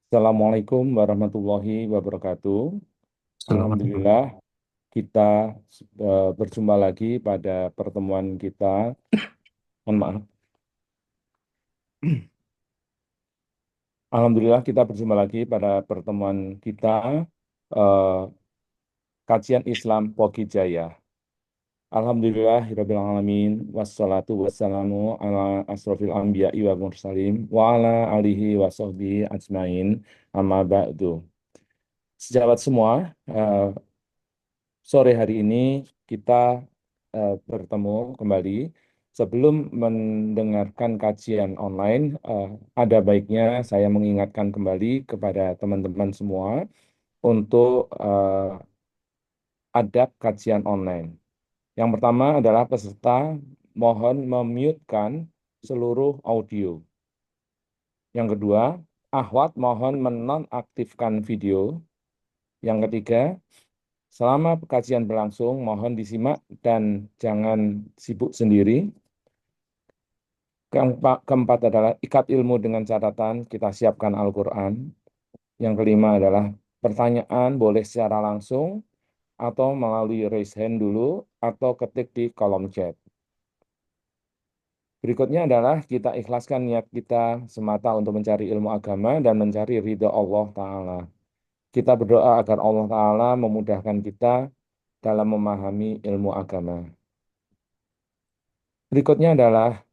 Assalamualaikum warahmatullahi wabarakatuh. Selamat malam. Alhamdulillah kita berjumpa lagi pada pertemuan kita. Mohon maaf. Alhamdulillah kita berjumpa lagi pada pertemuan kita eh, kajian Islam Pogi Jaya. Alhamdulillahirabbil alamin wassalatu wassalamu ala asrofil anbiya'i wal mursalin wa ala alihi wa sahbihi ajmain amma ba'du. Sejawat semua, sore hari ini kita bertemu kembali. Sebelum mendengarkan kajian online, ada baiknya saya mengingatkan kembali kepada teman-teman semua untuk adab kajian online. Yang pertama adalah peserta mohon memutekan seluruh audio. Yang kedua, akhwat mohon menonaktifkan video. Yang ketiga, selama kajian berlangsung, mohon disimak dan jangan sibuk sendiri. Keempat adalah ikat ilmu dengan catatan, kita siapkan Al-Quran. Yang kelima adalah pertanyaan boleh secara langsung atau melalui raise hand dulu atau ketik di kolom chat. Berikutnya adalah kita ikhlaskan niat kita semata untuk mencari ilmu agama dan mencari ridha Allah Ta'ala. Kita berdoa agar Allah Ta'ala memudahkan kita dalam memahami ilmu agama. Berikutnya adalah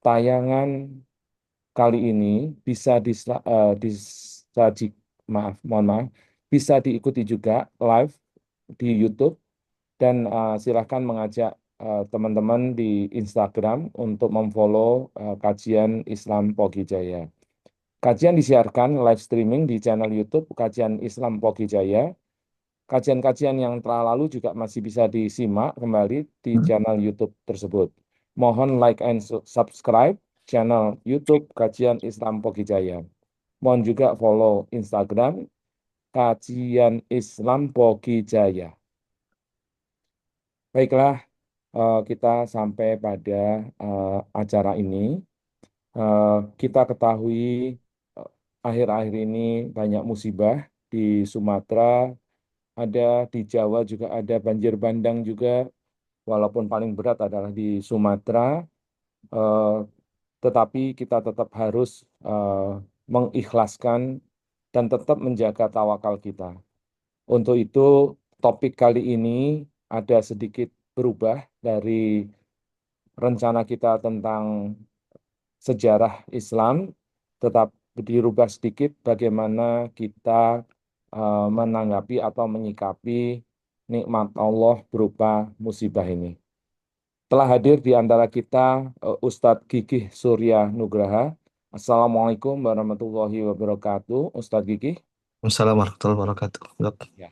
tayangan kali ini bisa disaji, mohon maaf, bisa diikuti juga live di YouTube dan silakan mengajak teman-teman di Instagram untuk memfollow kajian Islam Pogi Jaya. Kajian disiarkan live streaming di channel YouTube Kajian Islam Pogi Jaya. Kajian-kajian yang telah lalu juga masih bisa disimak kembali di channel YouTube tersebut. Mohon like and subscribe channel YouTube Kajian Islam Pogi Jaya. Mohon juga follow Instagram Kajian Islam Pogi Jaya. Baiklah, kita sampai pada acara ini. Eh, kita ketahui eh, akhir-akhir ini banyak musibah di Sumatera, ada di Jawa juga ada banjir bandang juga, walaupun paling berat adalah di Sumatera, eh, tetapi kita tetap harus eh, mengikhlaskan dan tetap menjaga tawakal kita. Untuk itu, topik kali ini ada sedikit berubah dari rencana kita tentang sejarah Islam, tetap dirubah sedikit bagaimana kita menanggapi atau menyikapi nikmat Allah berupa musibah ini. Telah hadir di antara kita Ustadz Gigih Surya Nugraha. Assalamualaikum warahmatullahi wabarakatuh, Ustadz Gigih. Assalamualaikum warahmatullahi wabarakatuh. Dok. Ya.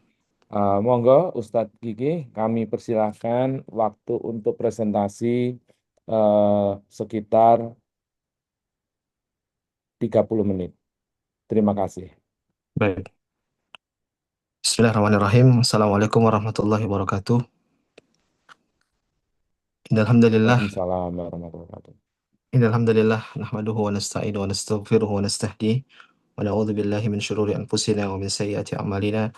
Monggo Ustadz Gigih, kami persilahkan waktu untuk presentasi sekitar 30 menit. Terima kasih. Baik. Bismillahirrahmanirrahim. Assalamualaikum warahmatullahi wabarakatuh. Innalhamdulillah. Waalaikumsalam warahmatullahi wabarakatuh. Innalhamdulillah. Nahmaduhu wa nasta'inu wa nastaghfiruhu wa nastahdi. Wa na'udzu billahi min syururi anfusina wa min sayyiati a'malina.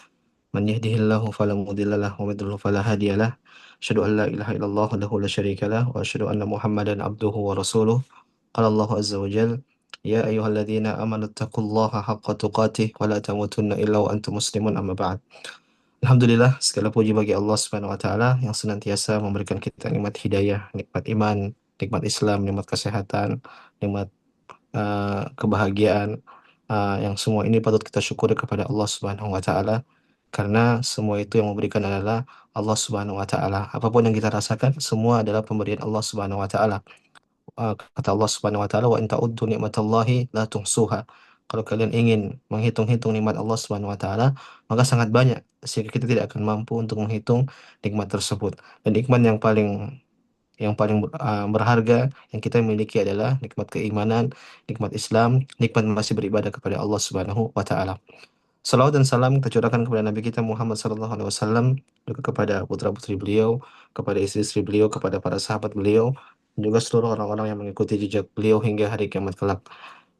Man yahdihillahu fala mudilla lahu wa man yudlil fala hadiya lahu. Asyhadu an la ilaha illallah wahdahu la syarika lahu wa asyhadu anna Muhammadan abduhu wa rasuluh. Qala Allahu azza wa jalla Ya ayyuhalladzina amanu taqullaha haqqa tuqatih wa la tamutunna illa wa antum muslimun amma ba'd. Alhamdulillah, segala puji bagi Allah Subhanahu wa taala yang senantiasa memberikan kita nikmat hidayah, nikmat iman, nikmat Islam, nikmat kesehatan, nikmat kebahagiaan, yang semua ini patut kita syukuri kepada Allah Subhanahu wa taala karena semua itu yang memberikan adalah Allah Subhanahu wa taala. Apapun yang kita rasakan semua adalah pemberian Allah Subhanahu wa taala. Kata Allah Subhanahu wa taala, wa in ta'uddu ni'matallahi la tuhsuha. Kalau kalian ingin menghitung-hitung nikmat Allah Subhanahu wa taala, maka sangat banyak sehingga kita tidak akan mampu untuk menghitung nikmat tersebut. Dan nikmat yang paling berharga yang kita miliki adalah nikmat keimanan, nikmat Islam, nikmat masih beribadah kepada Allah Subhanahu wa taala. Salawat dan salam kita curahkan kepada Nabi kita Muhammad sallallahu alaihi wasallam, juga kepada putra-putri beliau, kepada istri-istri beliau, kepada para sahabat beliau, dan juga seluruh orang-orang yang mengikuti jejak beliau hingga hari kiamat kelak.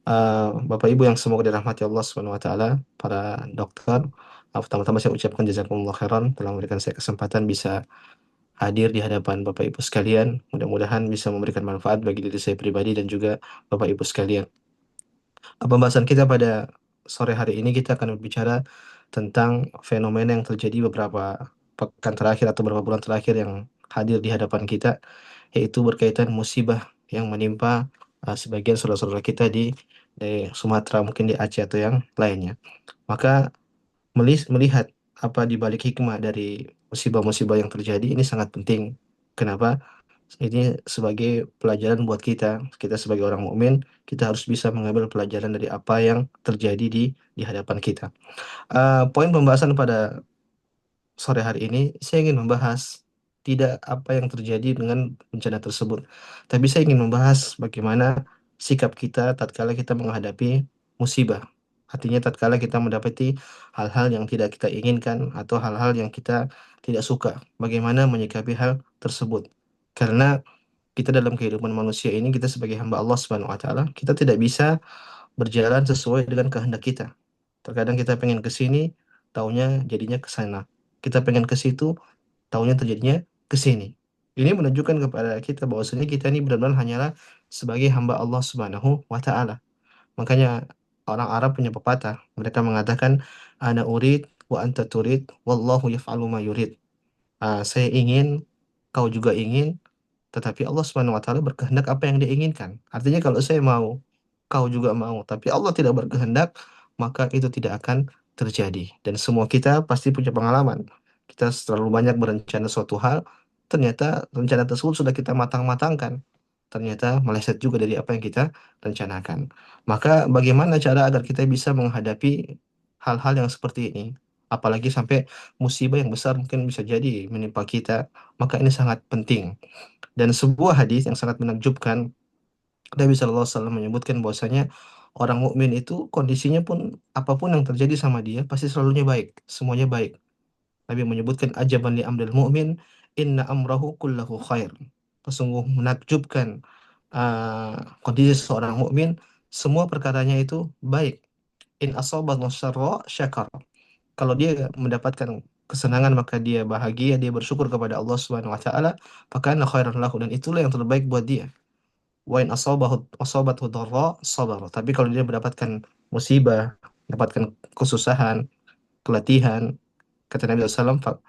Bapak Ibu yang semoga dirahmati Allah Subhanahu wa taala, para dokter, pertama-tama saya ucapkan jazakumullah khairan telah memberikan saya kesempatan bisa hadir di hadapan Bapak Ibu sekalian. Mudah-mudahan bisa memberikan manfaat bagi diri saya pribadi dan juga Bapak Ibu sekalian. Pembahasan kita pada sore hari ini kita akan berbicara tentang fenomena yang terjadi beberapa pekan terakhir atau beberapa bulan terakhir yang hadir di hadapan kita, yaitu berkaitan musibah yang menimpa sebagian saudara-saudara kita di Sumatera, mungkin di Aceh atau yang lainnya. Maka melihat apa di balik hikmah dari musibah-musibah yang terjadi ini sangat penting. Kenapa? Ini sebagai pelajaran buat kita, kita sebagai orang mukmin, kita harus bisa mengambil pelajaran dari apa yang terjadi di hadapan kita. Poin pembahasan pada sore hari ini, saya ingin membahas tidak apa yang terjadi dengan bencana tersebut, tapi saya ingin membahas bagaimana sikap kita tatkala kita menghadapi musibah. Artinya tatkala kita mendapati hal-hal yang tidak kita inginkan atau hal-hal yang kita tidak suka, bagaimana menyikapi hal tersebut. Karena kita dalam kehidupan manusia ini, kita sebagai hamba Allah Subhanahu wa taala, kita tidak bisa berjalan sesuai dengan kehendak kita. Terkadang kita pengen ke sini, taunya jadinya ke sana. Kita pengen ke situ, taunya terjadinya ke sini. Ini menunjukkan kepada kita bahwasanya kita ini benar-benar hanyalah sebagai hamba Allah Subhanahu wa taala. Makanya orang Arab punya pepatah, mereka mengatakan ana urid wa anta turid wallahu yaf'alu ma yurid. Saya ingin, kau juga ingin, tetapi Allah Subhanahu wa taala berkehendak apa yang dia inginkan. Artinya kalau saya mau, kau juga mau, tapi Allah tidak berkehendak, maka itu tidak akan terjadi. Dan semua kita pasti punya pengalaman. Kita terlalu banyak berencana suatu hal, ternyata rencana tersebut sudah kita matang-matangkan. Ternyata meleset juga dari apa yang kita rencanakan. Maka bagaimana cara agar kita bisa menghadapi hal-hal yang seperti ini? Apalagi sampai musibah yang besar mungkin bisa jadi menimpa kita, maka ini sangat penting. Dan sebuah hadis yang sangat menakjubkan, Nabi Shallallahu Alaihi Wasallam menyebutkan bahwasanya orang mukmin itu kondisinya pun apapun yang terjadi sama dia pasti selalunya baik, semuanya baik. Nabi menyebutkan ajaban li amril mukmin, inna amrahu kullahu khair. Sungguh menakjubkan kondisi seorang mukmin, semua perkaranya itu baik. In asabahu syarra syakar. Kalau dia mendapatkan kesenangan maka dia bahagia, dia bersyukur kepada Allah Subhanahu wa taala, maka khairan lahu, dan itulah yang terbaik buat dia. Wa in asabathu dharra sabar. Tapi kalau dia mendapatkan musibah, mendapatkan kesusahan, keletihan, kata Nabi SAW,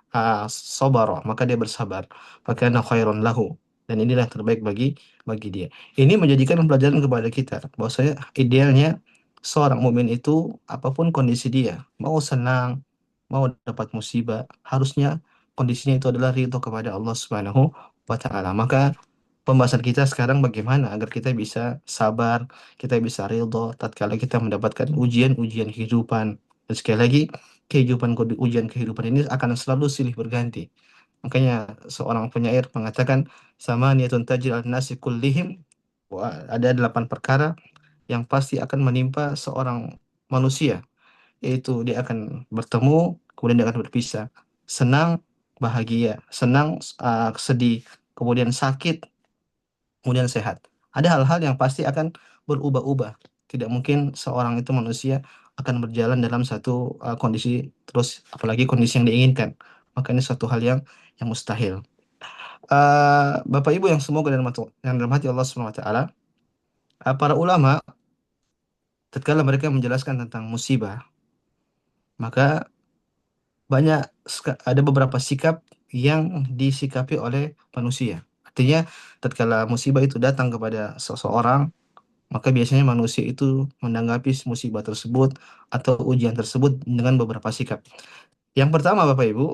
sabara, maka dia bersabar. Fakana khairun lahu. Dan inilah yang terbaik bagi dia. Ini menjadikan pelajaran kepada kita bahwasanya idealnya seorang mukmin itu apapun kondisi dia, mau senang, mau dapat musibah, harusnya kondisinya itu adalah ridho kepada Allah Subhanahu wa taala. Maka pembahasan kita sekarang bagaimana agar kita bisa sabar, kita bisa ridho tatkala kita mendapatkan ujian-ujian kehidupan. Dan sekali lagi, ujian kehidupan ini akan selalu silih berganti. Makanya seorang penyair mengatakan sama niyatun tajil al nasi kullihim. Wah, ada 8 perkara yang pasti akan menimpa seorang manusia, yaitu dia akan bertemu, kemudian dia akan berpisah. Senang, bahagia, senang, sedih, kemudian sakit, kemudian sehat. Ada hal-hal yang pasti akan berubah-ubah. Tidak mungkin seorang itu manusia akan berjalan dalam satu kondisi terus, apalagi kondisi yang diinginkan. Maka ini suatu hal yang mustahil. Bapak Ibu yang semoga dan yang dirahmati Allah Subhanahu wa taala, para ulama tatkala mereka menjelaskan tentang musibah, maka ada beberapa sikap yang disikapi oleh manusia. Artinya, tatkala musibah itu datang kepada seseorang, maka biasanya manusia itu menanggapi musibah tersebut atau ujian tersebut dengan beberapa sikap. Yang pertama, Bapak Ibu,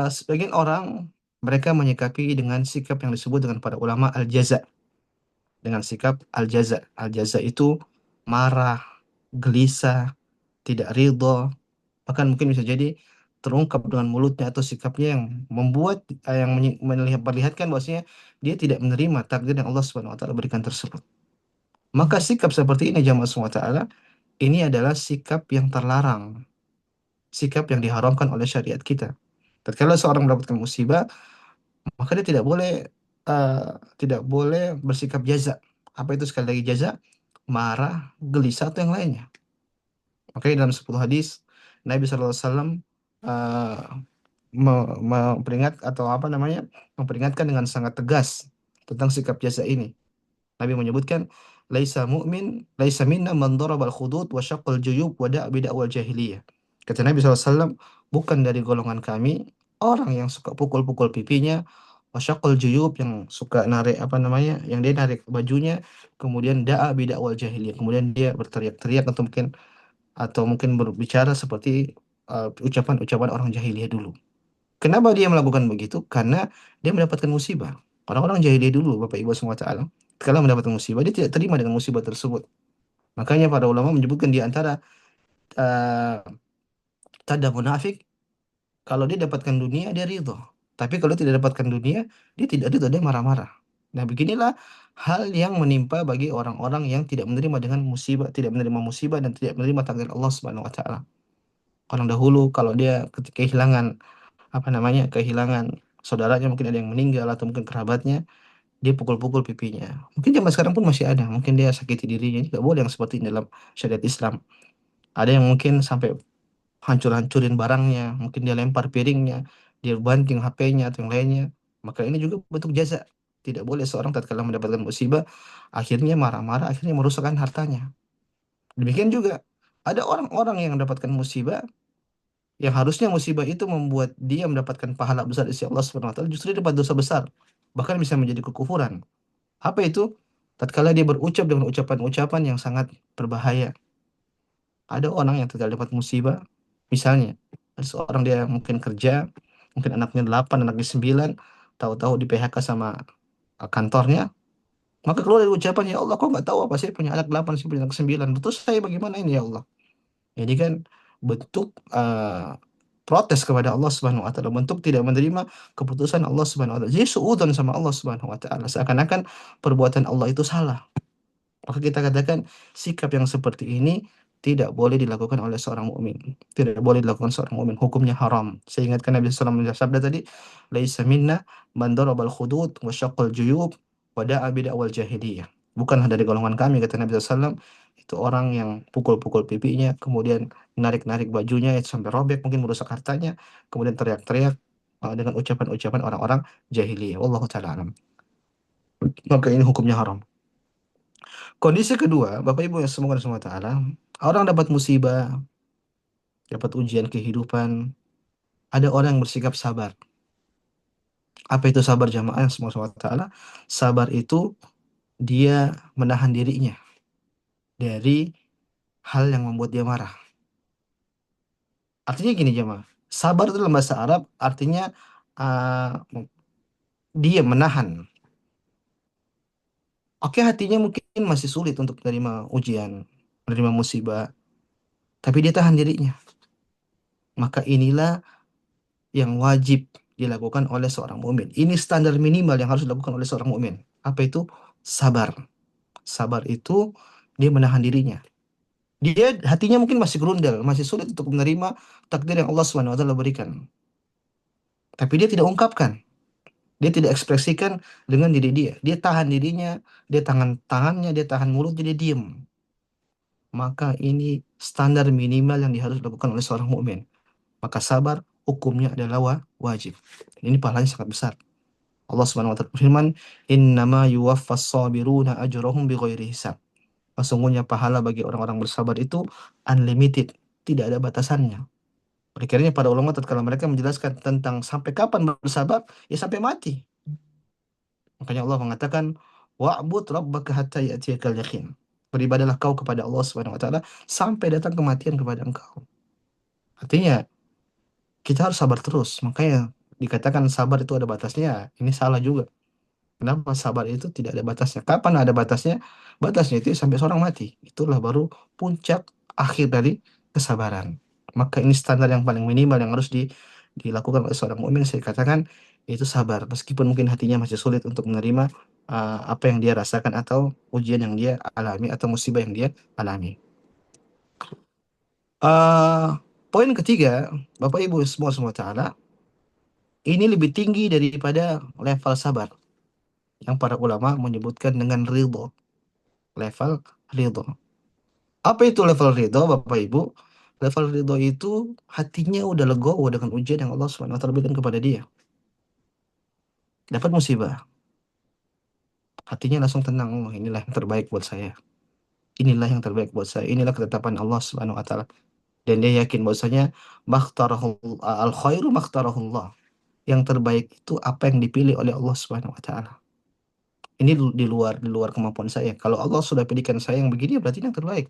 sebagian orang mereka menyikapi dengan sikap yang disebut dengan para ulama al-jaza, dengan sikap al-jaza. Al-jaza itu marah, gelisah, tidak ridho, bahkan mungkin bisa jadi terungkap dengan mulutnya atau sikapnya yang membuat yang memperlihatkan bahwasanya dia tidak menerima takdir yang Allah Subhanahu wa taala berikan tersebut. Maka sikap seperti ini jamaah semua taala, ini adalah sikap yang terlarang, sikap yang diharamkan oleh syariat kita. Tatkala seorang mendapatkan musibah, maka dia eh, tidak boleh bersikap jaza. Apa itu sekali lagi jaza? marah, gelisah atau yang lainnya. Makanya dalam 10 hadis Nabi SAW memperingat atau apa namanya memperingatkan dengan sangat tegas tentang sikap jasa ini. Nabi menyebutkan laisa minna man darabal khudud wa syaqqal juyub wa da'a bid'awal jahiliyah. Kata Nabi SAW, bukan dari golongan kami orang yang suka pukul-pukul pipinya, wa syaqqal juyub yang suka narik apa namanya, yang dia narik bajunya, kemudian da'a bid'awal jahiliyah, kemudian dia berteriak-teriak atau mungkin berbicara seperti ucapan-ucapan orang jahiliyah dulu. Kenapa dia melakukan begitu? Karena dia mendapatkan musibah. Orang-orang jahiliyah dulu, Bapak Ibu semua taala, kalau mendapatkan musibah, dia tidak terima dengan musibah tersebut. Makanya para ulama menyebutkan di antara uh, tanda munafik, kalau dia dapatkan dunia, dia ridho. Tapi kalau tidak dapatkan dunia, dia tidak ridho, dia marah-marah. Nah, beginilah hal yang menimpa bagi orang-orang yang tidak menerima dengan musibah, tidak menerima musibah dan tidak menerima takdir Allah Subhanahu wa taala. Orang dahulu kalau dia ketika kehilangan apa namanya kehilangan saudaranya, mungkin ada yang meninggal atau mungkin kerabatnya, dia pukul-pukul pipinya. Mungkin zaman sekarang pun masih ada, mungkin dia sakiti dirinya. Ini nggak boleh yang seperti ini dalam syariat Islam. Ada yang mungkin sampai hancur-hancurin barangnya, mungkin dia lempar piringnya, dia banting HP-nya atau yang lainnya. Maka ini juga bentuk jaza. Tidak boleh seorang tatkala mendapatkan musibah akhirnya marah-marah, akhirnya merusakkan hartanya. Demikian juga ada orang-orang yang mendapatkan musibah, yang harusnya musibah itu membuat dia mendapatkan pahala besar di sisi Allah Subhanahu wa taala, justru dia dapat dosa besar, bahkan bisa menjadi kekufuran. Apa itu? Tatkala dia berucap dengan ucapan-ucapan yang sangat berbahaya. Ada orang yang tatkala dapat musibah, misalnya ada seorang dia mungkin kerja, mungkin anaknya 8, anaknya 9, tahu-tahu di PHK sama kantornya, maka keluar dari ucapan, ya Allah, kok nggak tahu apa saya punya anak 8, saya punya anak 9, betul saya bagaimana ini ya Allah. Ini kan bentuk protes kepada Allah Subhanahu wa taala, bentuk tidak menerima keputusan Allah Subhanahu wa taala. Jadi suudzon sama Allah Subhanahu wa taala, seakan-akan perbuatan Allah itu salah. Maka kita katakan sikap yang seperti ini tidak boleh dilakukan oleh seorang mukmin. Tidak boleh dilakukan seorang mukmin. Hukumnya haram. Saya ingatkan Nabi SAW sabda tadi, "Laisa minna man darabal khudud wa syaqqal juyub wa da'a bid'awal jahiliyah." Bukanlah dari golongan kami, kata Nabi SAW, itu orang yang pukul-pukul pipinya, kemudian narik-narik bajunya itu sampai robek, mungkin merusak hartanya, kemudian teriak-teriak dengan ucapan-ucapan orang-orang jahiliyah. Wallahu taala alam. Maka ini hukumnya haram. Kondisi kedua, Bapak Ibu yang semoga semua taala, orang dapat musibah, dapat ujian kehidupan, ada orang yang bersikap sabar. Apa itu sabar jamaah yang semoga taala? Sabar itu dia menahan dirinya dari hal yang membuat dia marah. Artinya gini jamaah, sabar itu dalam bahasa Arab artinya uh, dia menahan. Oke, hatinya mungkin masih sulit untuk menerima ujian, menerima musibah, tapi dia tahan dirinya. Maka inilah yang wajib dilakukan oleh seorang mukmin. Ini standar minimal yang harus dilakukan oleh seorang mukmin. Apa itu? Sabar. Sabar itu dia menahan dirinya. Dia hatinya mungkin masih gerundal, masih sulit untuk menerima takdir yang Allah Subhanahu wa taala berikan. Tapi dia tidak ungkapkan, dia tidak ekspresikan dengan diri dia. Dia tahan dirinya, dia tahan tangannya, dia tahan mulutnya, dia diam. Maka ini standar minimal yang harus dilakukan oleh seorang mukmin. Maka sabar hukumnya adalah wajib. Ini pahalanya sangat besar. Allah Subhanahu wa taala berfirman, "Innama yuwaffas sabiruna ajrahum bighairi hisab." Sesungguhnya pahala bagi orang-orang bersabar itu unlimited, tidak ada batasannya. Oleh karenanya para ulama tatkala mereka menjelaskan tentang sampai kapan bersabar, ya sampai mati. Makanya Allah mengatakan, "Wa'bud rabbaka hatta ya'tiyakal yaqin." Beribadalah kau kepada Allah Subhanahu wa taala sampai datang kematian kepada engkau. Artinya, kita harus sabar terus. Makanya dikatakan sabar itu ada batasnya. Ini salah juga. Kenapa sabar itu tidak ada batasnya? Kapan ada batasnya? Batasnya itu sampai seorang mati. Itulah baru puncak akhir dari kesabaran. Maka ini standar yang paling minimal yang harus dilakukan oleh seorang mukmin. Saya katakan itu sabar, meskipun mungkin hatinya masih sulit untuk menerima apa yang dia rasakan atau ujian yang dia alami atau musibah yang dia alami. Uh, Poin ketiga, Bapak Ibu semua semua taala, ini lebih tinggi daripada level sabar yang para ulama menyebutkan dengan ridho. Level ridho. Apa itu level ridho, Bapak Ibu? Level ridho itu hatinya udah legowo dengan ujian yang Allah Subhanahu wa taala berikan kepada dia. Dapat musibah, hatinya langsung tenang. Oh, inilah yang terbaik buat saya. Inilah yang terbaik buat saya. Inilah ketetapan Allah Subhanahu wa taala. Dan dia yakin bahwasanya al khairu makhtarahullah. Yang terbaik itu apa yang dipilih oleh Allah Subhanahu wa taala. Ini di luar kemampuan saya. Kalau Allah sudah pilihkan saya yang begini, berarti ini yang terbaik.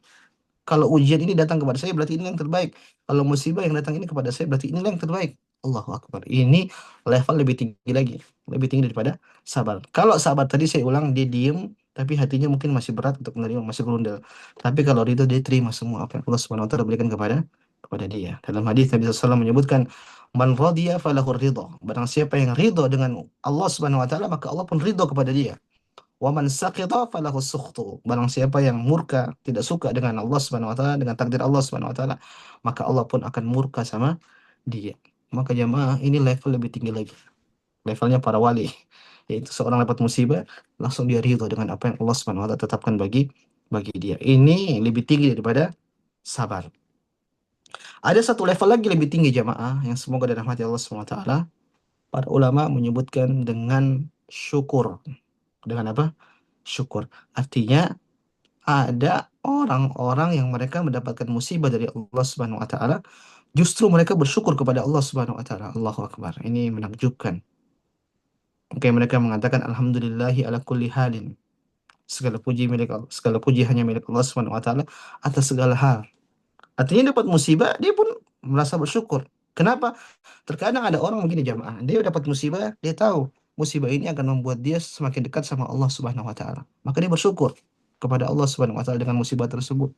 Kalau ujian ini datang kepada saya, berarti ini yang terbaik. Kalau musibah yang datang ini kepada saya, berarti inilah yang terbaik. Allahu Akbar. Ini level lebih tinggi lagi. Lebih tinggi daripada sabar. Kalau sabar tadi saya ulang, dia diem, tapi hatinya mungkin masih berat untuk menerima, masih gerundel. Tapi kalau itu dia terima semua apa yang Allah Subhanahu wa taala berikan kepada dia. Dalam hadis Nabi SAW menyebutkan, Man radiya falahu ridho. Barang siapa yang ridho dengan Allah Subhanahu wa taala, maka Allah pun ridho kepada dia. Wa man saqita falahu sukhtu. Barang siapa yang murka, tidak suka dengan Allah Subhanahu wa taala, dengan takdir Allah Subhanahu wa taala, maka Allah pun akan murka sama dia. Maka jamaah ini level lebih tinggi lagi. Levelnya para wali. Yaitu seorang dapat musibah, langsung dia ridho dengan apa yang Allah Subhanahu wa taala tetapkan bagi dia. Ini lebih tinggi daripada sabar. Ada satu level lagi lebih tinggi jamaah yang semoga dirahmati Allah Subhanahu wa taala. Para ulama menyebutkan dengan syukur. Dengan apa? Syukur. Artinya ada orang-orang yang mereka mendapatkan musibah dari Allah Subhanahu wa taala, justru mereka bersyukur kepada Allah Subhanahu wa taala. Allahu Akbar. Ini menakjubkan. Oke, mereka mengatakan alhamdulillahi ala kulli halin. Segala puji hanya milik Allah Subhanahu wa taala atas segala hal. Artinya dapat musibah, dia pun merasa bersyukur. Kenapa? Terkadang ada orang begini jamaah, dia dapat musibah, dia tahu musibah ini akan membuat dia semakin dekat sama Allah Subhanahu wa taala. Maka dia bersyukur kepada Allah Subhanahu wa taala dengan musibah tersebut.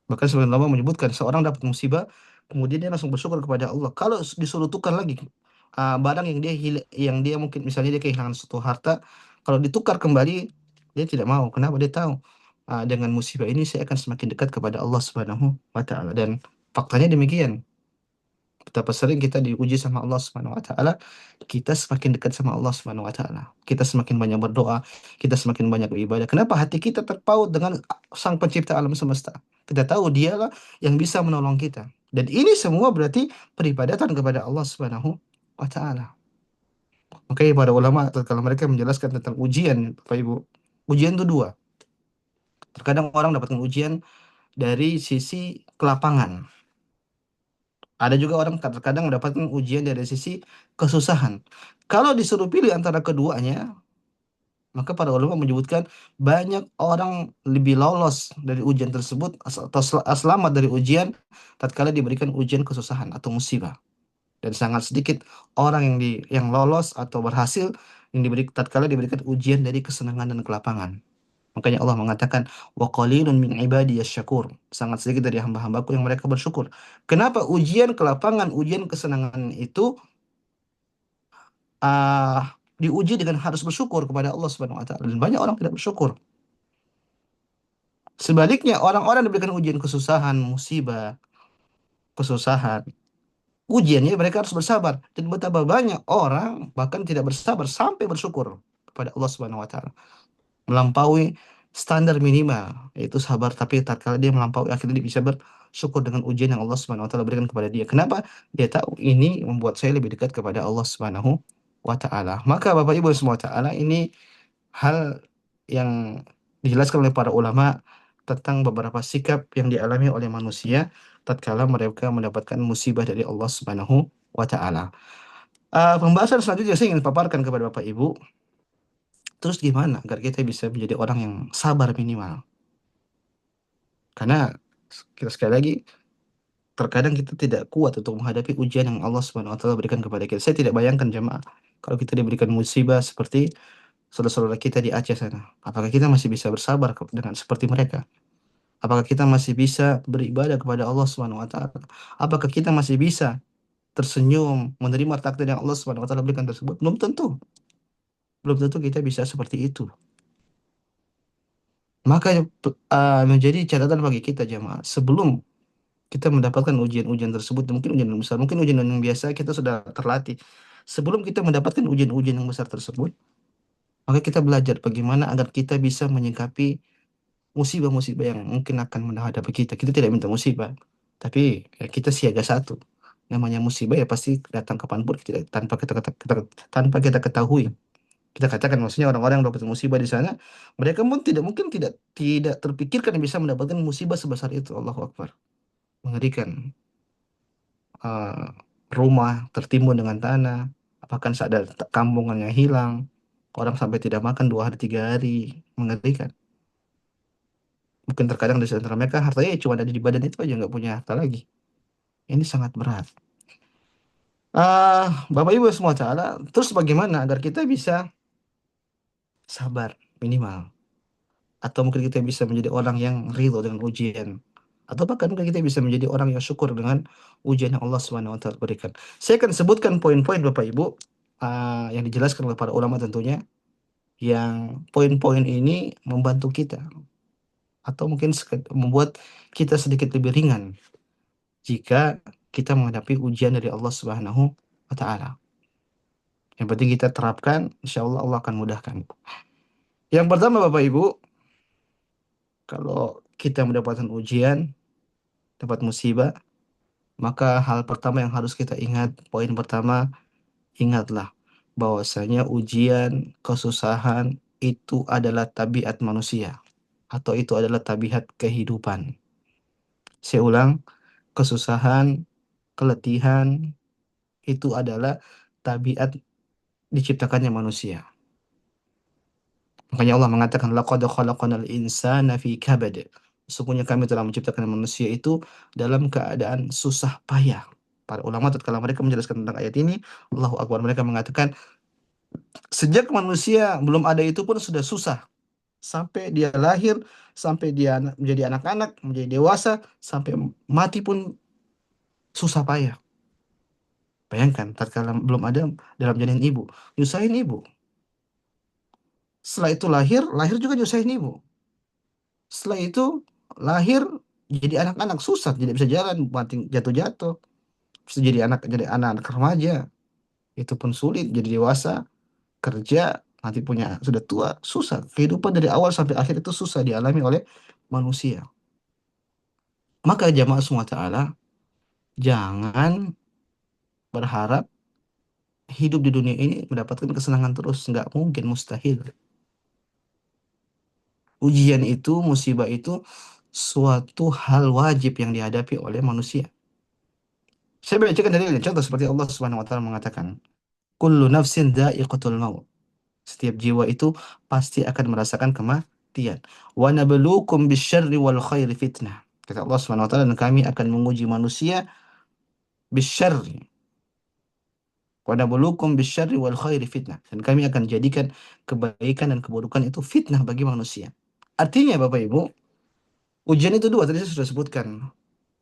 Bahkan sebagian ulama menyebutkan seorang dapat musibah, kemudian dia langsung bersyukur kepada Allah. Kalau disuruh tukar lagi barang yang dia mungkin misalnya dia kehilangan suatu harta, kalau ditukar kembali dia tidak mau. Kenapa? Dia tahu dengan musibah ini saya akan semakin dekat kepada Allah Subhanahu wa taala, dan faktanya demikian. Betapa sering kita diuji sama Allah Subhanahu wa taala, kita semakin dekat sama Allah Subhanahu wa taala. Kita semakin banyak berdoa, kita semakin banyak beribadah. Kenapa? Hati kita terpaut dengan Sang Pencipta alam semesta. Kita tahu Dialah yang bisa menolong kita. Dan ini semua berarti peribadatan kepada Allah Subhanahu wa taala. Makanya para ulama kalau mereka menjelaskan tentang ujian, Bapak Ibu, ujian itu dua. Terkadang orang dapatkan ujian dari sisi kelapangan. Ada juga orang terkadang mendapatkan ujian dari sisi kesusahan. Kalau disuruh pilih antara keduanya, maka para ulama menyebutkan banyak orang lebih lolos dari ujian tersebut atau selamat dari ujian tatkala diberikan ujian kesusahan atau musibah. Dan sangat sedikit orang yang lolos atau berhasil tatkala diberikan ujian dari kesenangan dan kelapangan. Makanya Allah mengatakan wa qalilun min ibadiyasy syakur. Sangat sedikit dari hamba-hambaku yang mereka bersyukur. Kenapa ujian kelapangan, ujian kesenangan itu diuji dengan harus bersyukur kepada Allah Subhanahu wa taala, dan banyak orang tidak bersyukur. Sebaliknya orang-orang diberikan ujian kesusahan, musibah, kesusahan, ujiannya mereka harus bersabar, dan betapa banyak orang bahkan tidak bersabar sampai bersyukur kepada Allah Subhanahu wa taala, melampaui standar minimal yaitu sabar, tapi tatkala dia melampaui akhirnya dia bisa bersyukur dengan ujian yang Allah Subhanahu wa taala berikan kepada dia. Kenapa? Dia tahu ini membuat saya lebih dekat kepada Allah Subhanahu wa taala. Maka Bapak Ibu semua taala, ini hal yang dijelaskan oleh para ulama tentang beberapa sikap yang dialami oleh manusia tatkala mereka mendapatkan musibah dari Allah Subhanahu wa taala. Pembahasan selanjutnya saya ingin paparkan kepada Bapak Ibu, terus gimana agar kita bisa menjadi orang yang sabar minimal. Karena kita sekali lagi terkadang kita tidak kuat untuk menghadapi ujian yang Allah Subhanahu wa taala berikan kepada kita. Saya tidak bayangkan jemaah kalau kita diberikan musibah seperti saudara-saudara kita di Aceh sana. Apakah kita masih bisa bersabar dengan seperti mereka? Apakah kita masih bisa beribadah kepada Allah Subhanahu wa taala? Apakah kita masih bisa tersenyum menerima takdir yang Allah Subhanahu wa taala berikan tersebut? Belum tentu. Belum tentu kita bisa seperti itu. Maka menjadi catatan bagi kita jemaah, sebelum kita mendapatkan ujian-ujian tersebut, mungkin ujian yang besar, mungkin ujian yang biasa kita sudah terlatih. Sebelum kita mendapatkan ujian-ujian yang besar tersebut, maka kita belajar bagaimana agar kita bisa menyikapi musibah-musibah yang mungkin akan menghadapi kita. Kita tidak minta musibah, tapi ya kita siaga satu. Namanya musibah ya pasti datang kapanpun tanpa kita ketahui. Kita katakan maksudnya orang-orang yang dapat musibah di sana, mereka pun tidak mungkin tidak terpikirkan bisa mendapatkan musibah sebesar itu. Allahu Akbar. Mengerikan. Eh, Rumah tertimbun dengan tanah, bahkan ada kampungan yang hilang, orang sampai tidak makan 2 hari 3 hari, mengerikan. Mungkin terkadang di antara mereka hartanya cuma ada di badan itu aja, nggak punya harta lagi. Ini sangat berat. Bapak Ibu semua taala, terus bagaimana agar kita bisa sabar minimal, atau mungkin kita bisa menjadi orang yang ridho dengan ujian, atau bahkan mungkin kita bisa menjadi orang yang syukur dengan ujian yang Allah Subhanahu wa taala berikan. Saya akan sebutkan poin-poin Bapak Ibu yang dijelaskan oleh para ulama tentunya, yang poin-poin ini membantu kita atau mungkin membuat kita sedikit lebih ringan jika kita menghadapi ujian dari Allah Subhanahu wa taala. Yang penting kita terapkan, insya Allah Allah akan mudahkan. Yang pertama Bapak Ibu, kalau kita mendapatkan ujian, dapat musibah, maka hal pertama yang harus kita ingat, poin pertama, ingatlah bahwasanya ujian, kesusahan itu adalah tabiat manusia atau itu adalah tabiat kehidupan. Saya ulang, kesusahan, keletihan itu adalah tabiat diciptakannya manusia. Makanya Allah mengatakan laqad khalaqanal insana fi kabad. Sesungguhnya kami telah menciptakan manusia itu dalam keadaan susah payah. Para ulama tatkala mereka menjelaskan tentang ayat ini, Allahu Akbar, mereka mengatakan sejak manusia belum ada itu pun sudah susah. Sampai dia lahir, sampai dia menjadi anak-anak, menjadi dewasa, sampai mati pun susah payah. Bayangkan, tatkala belum ada dalam janin ibu, nyusahin ibu. Setelah itu lahir, lahir juga nyusahin ibu. Setelah itu lahir jadi anak-anak susah, tidak bisa jalan, mati jatuh-jatuh. Terus jadi anak-anak remaja, itu pun sulit. Jadi dewasa, kerja, nanti punya sudah tua, susah. Kehidupan dari awal sampai akhir itu susah dialami oleh manusia. Maka jamaah semua taala, jangan berharap hidup di dunia ini mendapatkan kesenangan terus. Nggak mungkin, mustahil. Ujian itu, musibah itu suatu hal wajib yang dihadapi oleh manusia. Saya bacakan dalilnya. Contoh seperti Allah Subhanahu wa taala mengatakan, "Kullu nafsin dha'iqatul maut." Setiap jiwa itu pasti akan merasakan kematian. "Wa nabluukum bisyarri wal khairi fitnah." Kata Allah Subhanahu wa taala, dan kami akan menguji manusia bisyarri. "Wa nabluukum bisyarri wal khairi fitnah." Dan kami akan jadikan kebaikan dan keburukan itu fitnah bagi manusia. Artinya Bapak Ibu, ujian itu dua, tadi saya sudah sebutkan.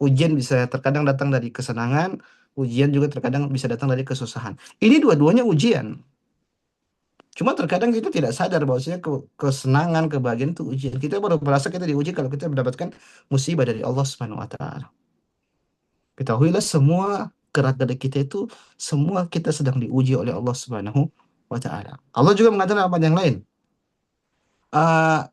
Ujian bisa terkadang datang dari kesenangan, ujian juga terkadang bisa datang dari kesusahan. Ini dua-duanya ujian. Cuma terkadang kita tidak sadar bahwasanya kesenangan, kebahagiaan itu ujian. Kita baru merasa kita diuji kalau kita mendapatkan musibah dari Allah Subhanahu wa taala. Ketahuilah semua gerak-gerik kita itu semua kita sedang diuji oleh Allah Subhanahu wa taala. Allah juga mengatakan apa yang lain. Ah,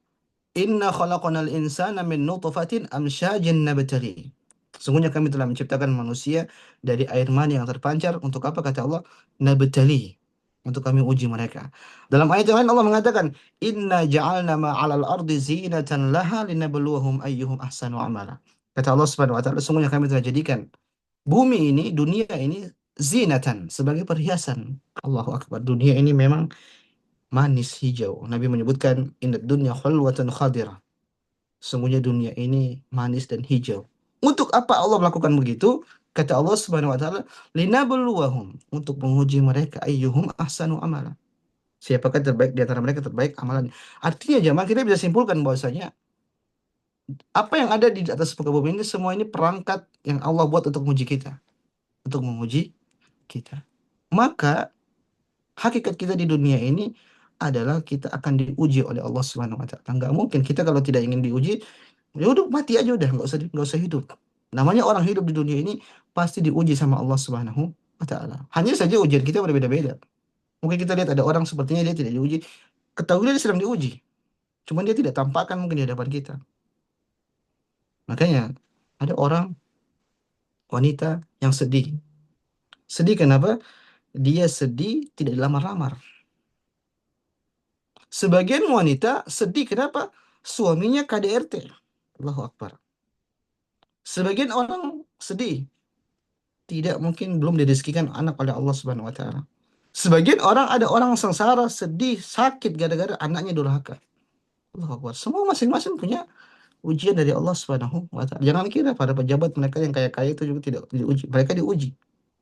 Inna khalaqanal insana min nutfatin amsyajin nabtali. Sesungguhnya kami telah menciptakan manusia dari air mani yang terpancar. Untuk apa kata Allah? Nabtali. Untuk kami uji mereka. Dalam ayat yang lain Allah mengatakan, Inna ja'alna ma'alal ardi zinatan laha linabluwahum ayyuhum ahsanu amala. Kata Allah Subhanahu wa taala, sesungguhnya kami telah jadikan bumi ini, dunia ini zinatan sebagai perhiasan. Allahu Akbar. Dunia ini memang manis hijau. Nabi menyebutkan inna dunya khulwatun khadirah. Sesungguhnya dunia ini manis dan hijau. Untuk apa Allah melakukan begitu? Kata Allah Subhanahu wa taala, linabluwahum, untuk menguji mereka ayyuhum ahsanu amala. Siapakah terbaik di antara mereka terbaik amalan. Artinya jemaah kita bisa simpulkan bahwasanya apa yang ada di atas muka bumi ini semua ini perangkat yang Allah buat untuk menguji kita, untuk menguji kita. Maka hakikat kita di dunia ini adalah kita akan diuji oleh Allah Subhanahu wa taala. Enggak mungkin kita kalau tidak ingin diuji, ya udah mati aja udah, nggak usah hidup. Namanya orang hidup di dunia ini pasti diuji sama Allah Subhanahu wa taala. Hanya saja ujian kita berbeda-beda. Mungkin kita lihat ada orang sepertinya dia tidak diuji, ketahuilah dia sedang diuji. Cuman dia tidak tampakkan mungkin di hadapan kita. Makanya ada orang wanita yang sedih. Sedih kenapa? Dia sedih tidak dilamar-lamar. Sebagian wanita sedih kenapa? Suaminya KDRT. Allahu Akbar. Sebagian orang sedih tidak mungkin belum direzekikan anak oleh Allah Subhanahu wa taala. Sebagian orang ada orang sengsara, sedih, sakit gara-gara anaknya durhaka. Allahu Akbar. Semua masing-masing punya ujian dari Allah Subhanahu wa taala. Jangan kira para pejabat mereka yang kaya-kaya itu juga tidak diuji. Mereka diuji.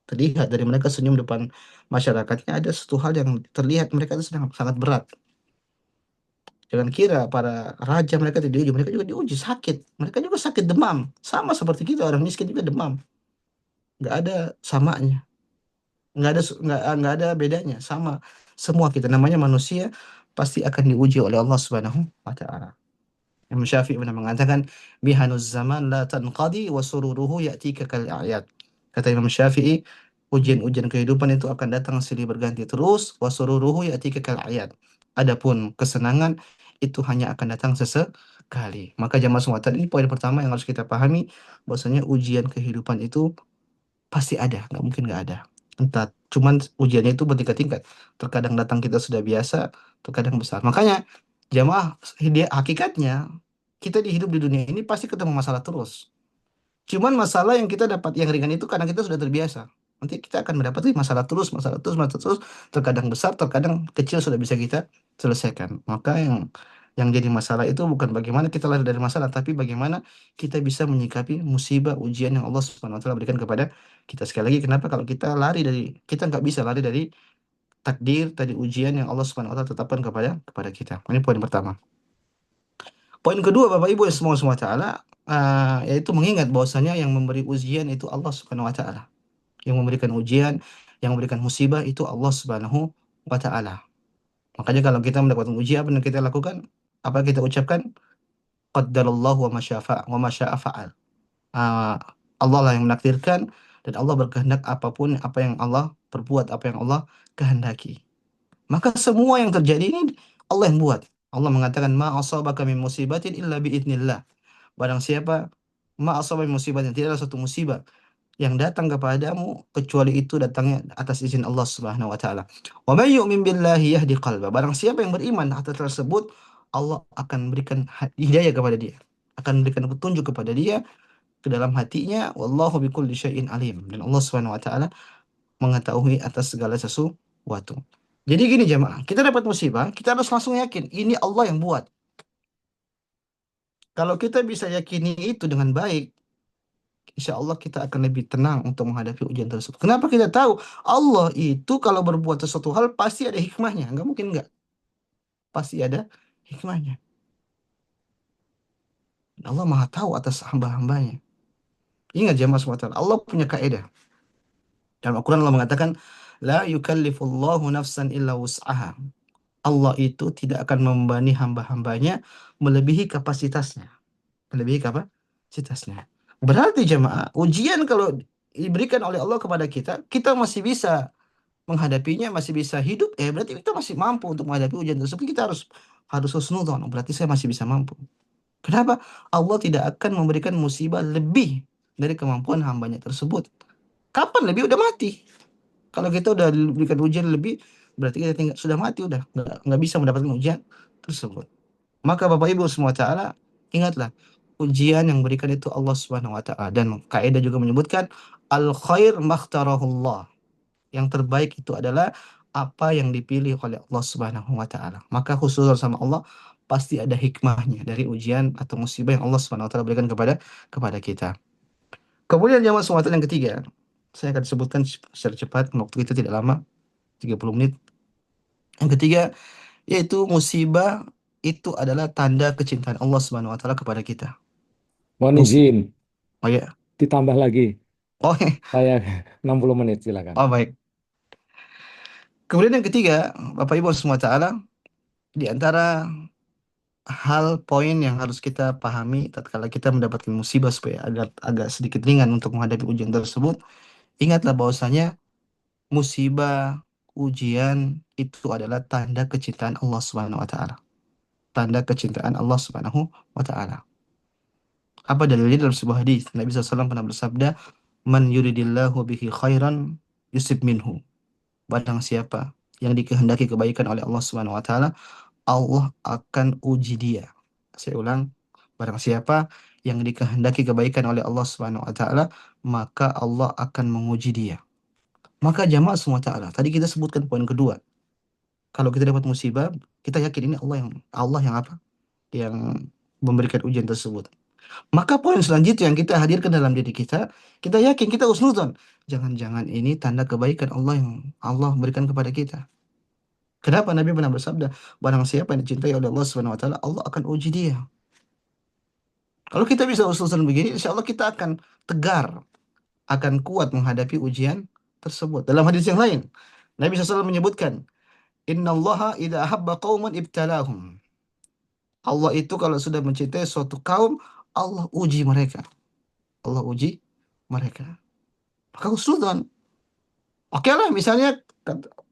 Terlihat dari mereka senyum depan masyarakatnya ada satu hal yang terlihat mereka itu sedang sangat berat. Jangan kira para raja mereka tidak diuji, mereka juga diuji sakit. Mereka juga sakit demam. Sama seperti kita orang miskin juga demam. Nggak ada samanya. Nggak ada bedanya. Sama semua kita namanya manusia pasti akan diuji oleh Allah Subhanahu wa taala. Imam Syafi'i pernah mengatakan, "Bihanuz zaman la tanqadi wa sururuhu ya'tika kal a'yad." Kata Imam Syafi'i, ujian-ujian kehidupan itu akan datang silih berganti terus, wa sururuhu ya'tika kal a'yad. Adapun kesenangan itu hanya akan datang sesekali. Maka jamaah semua tadi ini poin pertama yang harus kita pahami bahwasanya ujian kehidupan itu pasti ada, nggak mungkin nggak ada. Entah, cuman ujiannya itu bertingkat-tingkat. Terkadang datang kita sudah biasa, terkadang besar. Makanya jamaah dia hakikatnya kita di hidup di dunia ini pasti ketemu masalah terus. Cuman masalah yang kita dapat yang ringan itu karena kita sudah terbiasa. Nanti kita akan mendapati masalah terus, masalah terus, masalah terus. Terkadang besar, terkadang kecil sudah bisa kita selesaikan. Maka yang jadi masalah itu bukan bagaimana kita lari dari masalah, tapi bagaimana kita bisa menyikapi musibah ujian yang Allah Subhanahu wa taala berikan kepada kita. Sekali lagi, kenapa kalau kita lari dari kita nggak bisa lari dari takdir tadi ujian yang Allah Subhanahu wa taala tetapkan kepada kepada kita. Ini poin pertama. Poin kedua, Bapak Ibu yang semua taala, yaitu mengingat bahwasanya yang memberi ujian itu Allah Subhanahu wa taala. Yang memberikan ujian, yang memberikan musibah itu Allah Subhanahu wa taala. Makanya kalau kita mendapatkan ujian apa yang kita lakukan? Apa yang kita ucapkan? Qaddarallahu wa ma syaa fa'al. Ah, Allah lah yang menakdirkan dan Allah berkehendak apapun apa yang Allah perbuat, apa yang Allah kehendaki. Maka semua yang terjadi ini Allah yang buat. Allah mengatakan ma asabaka min musibatin illa bi idznillah. Barang siapa ma asaba min musibatin, tidak ada satu musibah yang datang kepadamu kecuali itu datangnya atas izin Allah Subhanahu wa taala. Wa may yu'min billahi yahdi qalba. Barang siapa yang beriman atas tersebut, Allah akan berikan hidayah kepada dia. Akan berikan petunjuk kepada dia ke dalam hatinya. Wallahu bikulli syai'in alim. Dan Allah Subhanahu wa taala mengetahui atas segala sesuatu. Jadi gini jemaah, kita dapat musibah, kita harus langsung yakin ini Allah yang buat. Kalau kita bisa yakini itu dengan baik, insya Allah kita akan lebih tenang untuk menghadapi ujian tersebut. Kenapa kita tahu? Allah itu kalau berbuat sesuatu hal pasti ada hikmahnya. Nggak mungkin nggak. Pasti ada hikmahnya. Dan Allah maha tahu atas hamba-hambanya. Ingat jemaah semua, Allah punya kaidah. Dalam Al-Quran Allah mengatakan, La yukallifullahu nafsan illa wus'aha. Allah itu tidak akan membebani hamba-hambanya melebihi kapasitasnya. Melebihi kapasitasnya. Berarti jemaah, ujian kalau diberikan oleh Allah kepada kita, kita masih bisa menghadapinya, masih bisa hidup, berarti kita masih mampu untuk menghadapi ujian tersebut. Kita harus harus husnudzon. Berarti saya masih bisa mampu. Kenapa? Allah tidak akan memberikan musibah lebih dari kemampuan hambanya tersebut. Kapan lebih? Udah mati. Kalau kita udah diberikan ujian lebih, berarti kita tinggal sudah mati, udah nggak bisa mendapatkan ujian tersebut. Maka Bapak Ibu semua taala, ingatlah ujian yang berikan itu Allah Subhanahu wa taala, dan kaidah juga menyebutkan al khair makhtarahullah. Yang terbaik itu adalah apa yang dipilih oleh Allah Subhanahu wa taala. Maka khusus sama Allah pasti ada hikmahnya dari ujian atau musibah yang Allah Subhanahu wa taala berikan kepada kepada kita. Kemudian jamaah semua yang ketiga, saya akan sebutkan secara cepat, waktu kita tidak lama, 30 menit. Yang ketiga, yaitu musibah itu adalah tanda kecintaan Allah Subhanahu wa taala kepada kita. Mohon Musibah. izin, Oh ya. ditambah lagi. Oh, Saya 60 menit, silakan. oh baik. Kemudian yang ketiga, Bapak Ibu semua taala, di antara hal poin yang harus kita pahami tatkala kita mendapatkan musibah supaya agak agak sedikit ringan untuk menghadapi ujian tersebut, ingatlah bahwasanya musibah, ujian itu adalah tanda kecintaan Allah Subhanahu wa taala. Tanda kecintaan Allah Subhanahu wa taala. Apa dalilnya? Dalam sebuah hadis Nabi SAW pernah bersabda, "Man yuridillahu bihi khairan yusib minhu." Barang siapa yang dikehendaki kebaikan oleh Allah Subhanahu wa taala, Allah akan uji dia. Saya ulang, barang siapa yang dikehendaki kebaikan oleh Allah Subhanahu wa taala, maka Allah akan menguji dia. Maka jamaah semua taala, tadi kita sebutkan poin kedua. Kalau kita dapat musibah, kita yakin ini Allah yang apa? Yang memberikan ujian tersebut. Maka poin selanjutnya yang kita hadirkan dalam diri kita yakin kita husnudzon. Jangan-jangan ini tanda kebaikan Allah yang Allah berikan kepada kita. Kenapa Nabi pernah bersabda, barang siapa yang dicintai oleh Allah Subhanahu wa taala, Allah akan uji dia. Kalau kita bisa husnudzon begini, insya Allah kita akan tegar, akan kuat menghadapi ujian tersebut. Dalam hadis yang lain, Nabi SAW menyebutkan, Inna Allaha idha ahabba qawman ibtalahum. Allah itu kalau sudah mencintai suatu kaum, Allah uji mereka. Allah uji mereka. Maka husnudzon. Oke lah, misalnya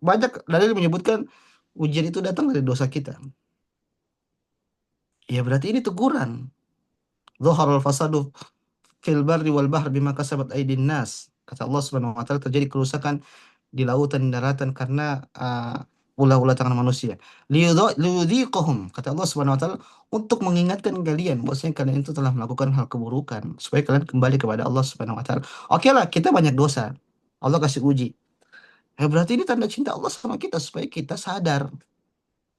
banyak dalil menyebutkan ujian itu datang dari dosa kita. Ya berarti ini teguran. Dhaharal fasadu fil barri wal bahr bima kasabat aydin nas. Kata Allah Subhanahu wa taala, terjadi kerusakan di lautan dan daratan karena ulah-ulah tangan manusia. Liyudhiqahum, kata Allah Subhanahu wa taala, untuk mengingatkan kalian bahwasanya kalian itu telah melakukan hal keburukan supaya kalian kembali kepada Allah Subhanahu wa taala. Oke lah, kita banyak dosa. Allah kasih uji. Berarti ini tanda cinta Allah sama kita supaya kita sadar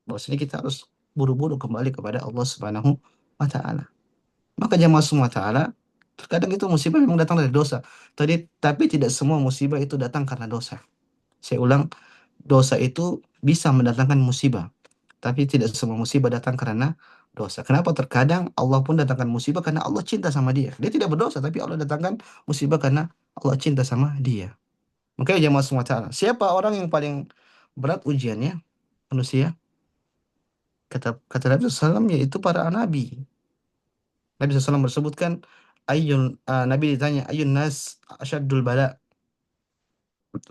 bahwasanya kita harus buru-buru kembali kepada Allah Subhanahu wa taala. Maka jamaah semua taala, terkadang itu musibah memang datang dari dosa. Tapi tidak semua musibah itu datang karena dosa. Saya ulang, dosa itu bisa mendatangkan musibah, tapi tidak semua musibah datang karena dosa. Kenapa? Terkadang Allah pun datangkan musibah karena Allah cinta sama dia. Dia tidak berdosa, tapi Allah datangkan musibah karena Allah cinta sama dia. Makanya jamaah semua taala, siapa orang yang paling berat ujiannya? Manusia. Kata Nabi SAW, yaitu para nabi. Nabi SAW bersebutkan, Nabi ditanya, ayun nas asyadul bala.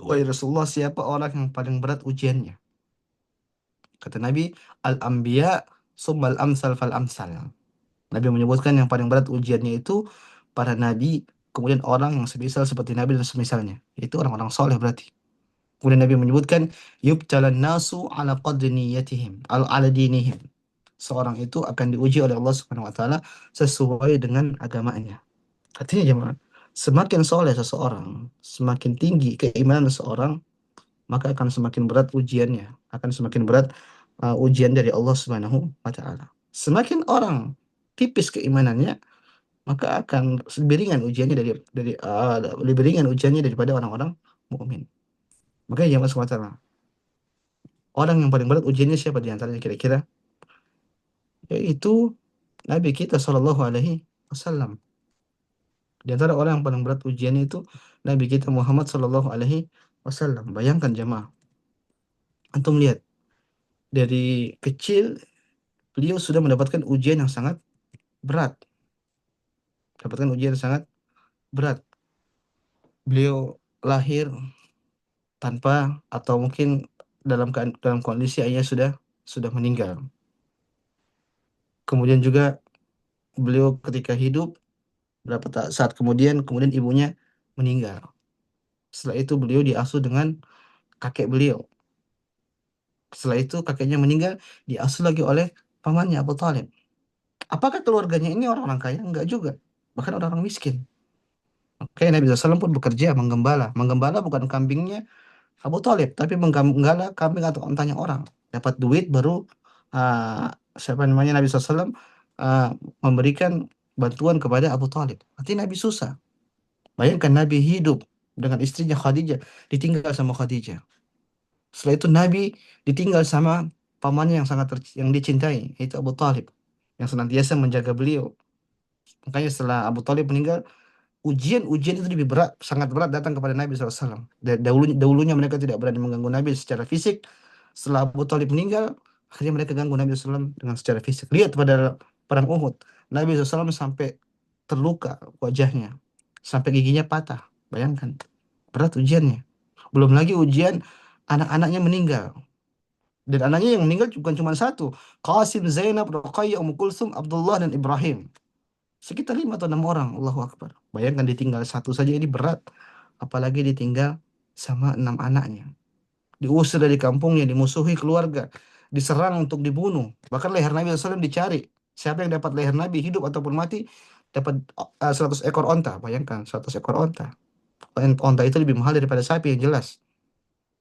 Wahai Rasulullah, siapa orang yang paling berat ujiannya? Kata Nabi, al-anbiya summal amsal fal amsal. Nabi menyebutkan yang paling berat ujiannya itu para nabi, kemudian orang yang semisal seperti Nabi dan semisalnya. Itu orang-orang soleh berarti. Kemudian Nabi menyebutkan, yubtalan nasu ala qadri niyatihim, ala dinihim. Seorang itu akan diuji oleh Allah Subhanahu wa taala sesuai dengan agamanya. Artinya jemaah, semakin soleh seseorang, semakin tinggi keimanan seseorang, maka akan semakin berat ujiannya, akan semakin berat ujian dari Allah Subhanahu wa taala. Semakin orang tipis keimanannya, maka akan lebih ringan ujiannya lebih ringan ujiannya daripada orang-orang mukmin. Makanya jemaah semua, orang yang paling berat ujiannya siapa di antaranya kira-kira? Yaitu Nabi kita Shallallahu Alaihi Wasallam. Di antara orang yang paling berat ujiannya itu Nabi kita Muhammad Shallallahu Alaihi Wasallam. Bayangkan jemaah, antum lihat dari kecil beliau sudah mendapatkan ujian yang sangat berat, mendapatkan ujian yang sangat berat. Beliau lahir tanpa atau mungkin dalam kondisi ayahnya sudah meninggal. Kemudian juga beliau ketika hidup saat kemudian ibunya meninggal. Setelah itu beliau diasuh dengan kakek beliau. Setelah itu kakeknya meninggal, diasuh lagi oleh pamannya Abu Talib. Apakah keluarganya ini orang-orang kaya? Enggak juga. Bahkan orang-orang miskin. Oke, Nabi SAW pun bekerja menggembala. Menggembala bukan kambingnya Abu Talib, tapi menggembala kambing atau ontanya orang. Dapat duit baru siapa namanya Nabi SAW uh, memberikan bantuan kepada Abu Talib. Artinya Nabi susah. Bayangkan Nabi hidup dengan istrinya Khadijah, ditinggal sama Khadijah. Setelah itu Nabi ditinggal sama pamannya yang dicintai, yaitu Abu Talib, yang senantiasa menjaga beliau. Makanya setelah Abu Talib meninggal, ujian-ujian itu lebih berat, sangat berat datang kepada Nabi SAW. Dahulunya mereka tidak berani mengganggu Nabi secara fisik. Setelah Abu Talib meninggal, akhirnya mereka ganggu Nabi SAW dengan secara fisik. Lihat pada perang Uhud, Nabi SAW sampai terluka wajahnya, sampai giginya patah. Bayangkan, berat ujiannya. Belum lagi ujian anak-anaknya meninggal. Dan anaknya yang meninggal bukan cuma satu. Qasim, Zainab, Ruqayyah, Ummu Kulsum, Abdullah, dan Ibrahim. Sekitar 5 atau 6 orang, Allahu Akbar. Bayangkan ditinggal satu saja ini berat. Apalagi ditinggal sama 6 anaknya. Diusir dari kampungnya, dimusuhi keluarga, diserang untuk dibunuh. Bahkan leher Nabi SAW dicari. Siapa yang dapat leher Nabi hidup ataupun mati, dapat 100 ekor onta. Bayangkan, 100 ekor onta. Onta itu lebih mahal daripada sapi yang jelas.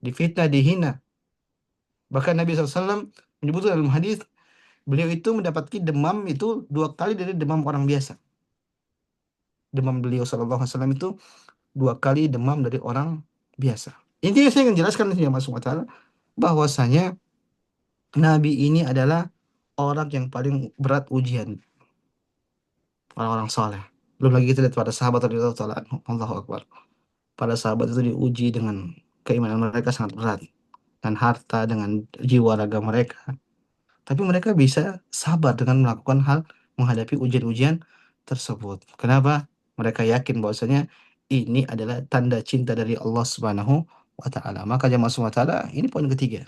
Difitnah, dihina. Bahkan Nabi SAW menyebutkan dalam hadis, beliau itu mendapatkan demam itu 2 kali dari demam orang biasa. Demam beliau SAW itu 2 kali demam dari orang biasa. Intinya saya ingin jelaskan di sini Mas Taala bahwasanya Nabi ini adalah orang yang paling berat ujian, orang-orang soleh. Belum lagi kita lihat pada sahabat radhiyallahu taala anhum. Allahu Akbar. Para sahabat itu diuji dengan keimanan mereka sangat berat, dan harta, dengan jiwa raga mereka. Tapi mereka bisa sabar dengan melakukan hal, menghadapi ujian-ujian tersebut. Kenapa? Mereka yakin bahwasanya ini adalah tanda cinta dari Allah Subhanahu wa taala. Maka jemaah subhanahu wa taala, ini poin ketiga.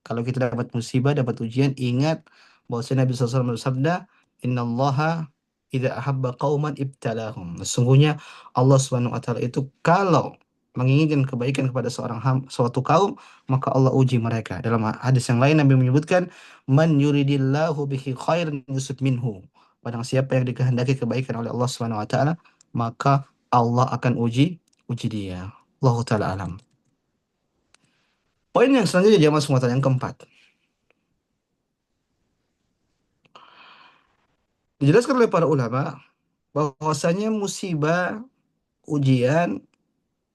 Kalau kita dapat musibah, dapat ujian, ingat bahwa Nabi SAW bersabda, Innallaha idza ahabba qauman ibtalahum. Sesungguhnya Allah Subhanahu wa taala itu kalau menginginkan kebaikan kepada suatu kaum, maka Allah uji mereka. Dalam hadis yang lain Nabi menyebutkan, man yuridillahu bihi khairan yusib minhu. Barang siapa yang dikehendaki kebaikan oleh Allah Subhanahu wa taala, maka Allah akan uji dia. Allah taala alam. Poin yang selanjutnya jamaah semua yang keempat. Dijelaskan oleh para ulama bahwasanya musibah, ujian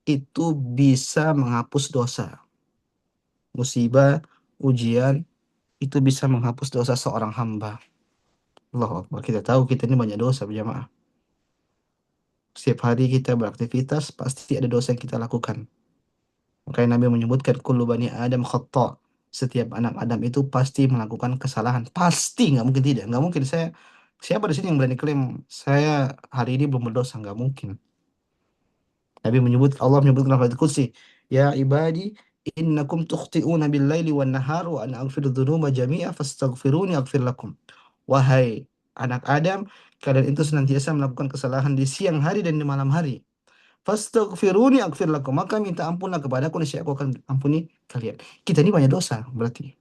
itu bisa menghapus dosa. Musibah, ujian itu bisa menghapus dosa seorang hamba. Allahu Akbar. Kita tahu kita ini banyak dosa berjamaah. Setiap hari kita beraktivitas pasti ada dosa yang kita lakukan. Makanya Nabi menyebutkan kullu bani Adam khata'. Setiap anak Adam itu pasti melakukan kesalahan. Pasti, nggak mungkin tidak. Nggak mungkin siapa di sini yang berani klaim saya hari ini belum berdosa? Nggak mungkin. Allah menyebut dalam hadits qudsi, ya ibadi innakum tukhti'una bil-laili wan-nahar wa ana aghfiru dzunuba jami'a fastaghfiruni aghfir lakum. Wahai anak Adam, kalian itu senantiasa melakukan kesalahan di siang hari dan di malam hari. Fastaghfiruni aghfir lakum. Maka minta ampunlah kepadaku, niscaya aku akan ampuni kalian. Kita ini banyak dosa berarti.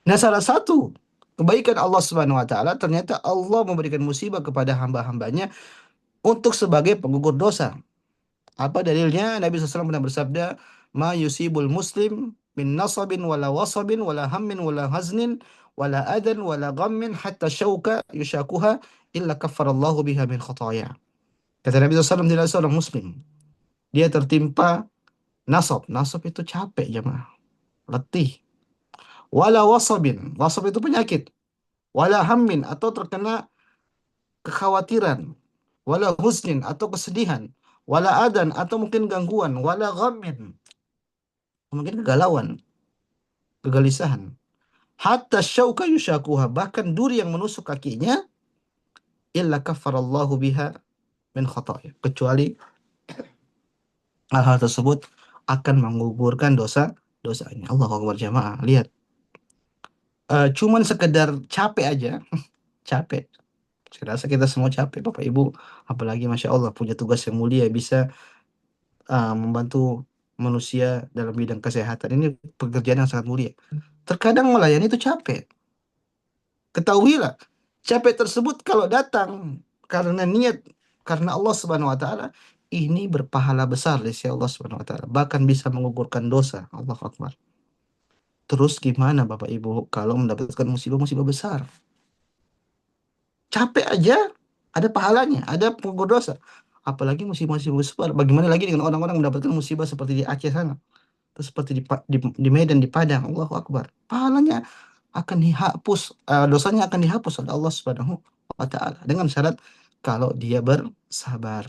Nah, salah satu kebaikan Allah Subhanahu wa taala, ternyata Allah memberikan musibah kepada hamba-hambanya untuk sebagai penggugur dosa. Apa dalilnya? Nabi SAW pernah bersabda, Ma yusibul muslim min nasabin wala wasabin wala hammin wala haznin wala adan wala ghammin hatta syauka yushakuha illa kaffarallahu biha min khataya. Kata Nabi SAW, tidak seorang muslim. Dia tertimpa nasab. Nasab itu capek jemaah. Letih. Wala wasabin. Wasab itu penyakit. Wala hammin atau terkena kekhawatiran. Wala husnin atau kesedihan. Wala adan atau mungkin gangguan. Wala ghammin. Mungkin kegalauan, kegelisahan. Hatta syauka yushakuha, bahkan duri yang menusuk kakinya, illa kafarallahu biha min khataya, kecuali hal-hal tersebut akan menggugurkan dosanya. Allahu Akbar jamaah. Lihat, cuman sekedar capek aja, capek. Saya rasa kita semua capek Bapak Ibu, apalagi Masya Allah punya tugas yang mulia, bisa membantu manusia dalam bidang kesehatan. Ini pekerjaan yang sangat mulia. Terkadang melayani itu capek. Ketahuilah, capek tersebut kalau datang karena niat, karena Allah Subhanahu wa taala, ini berpahala besar di sisi Allah Subhanahu wa taala, bahkan bisa menggugurkan dosa. Allahu Akbar. Terus gimana Bapak Ibu kalau mendapatkan musibah-musibah besar? Capek aja ada pahalanya, ada penggugur dosa. Apalagi musibah-musibah besar. Bagaimana lagi dengan orang-orang mendapatkan musibah seperti di Aceh sana, atau seperti di Medan, di Padang. Allahu Akbar. Pahalanya akan dihapus, dosanya akan dihapus oleh Allah Subhanahu wa taala dengan syarat kalau dia bersabar.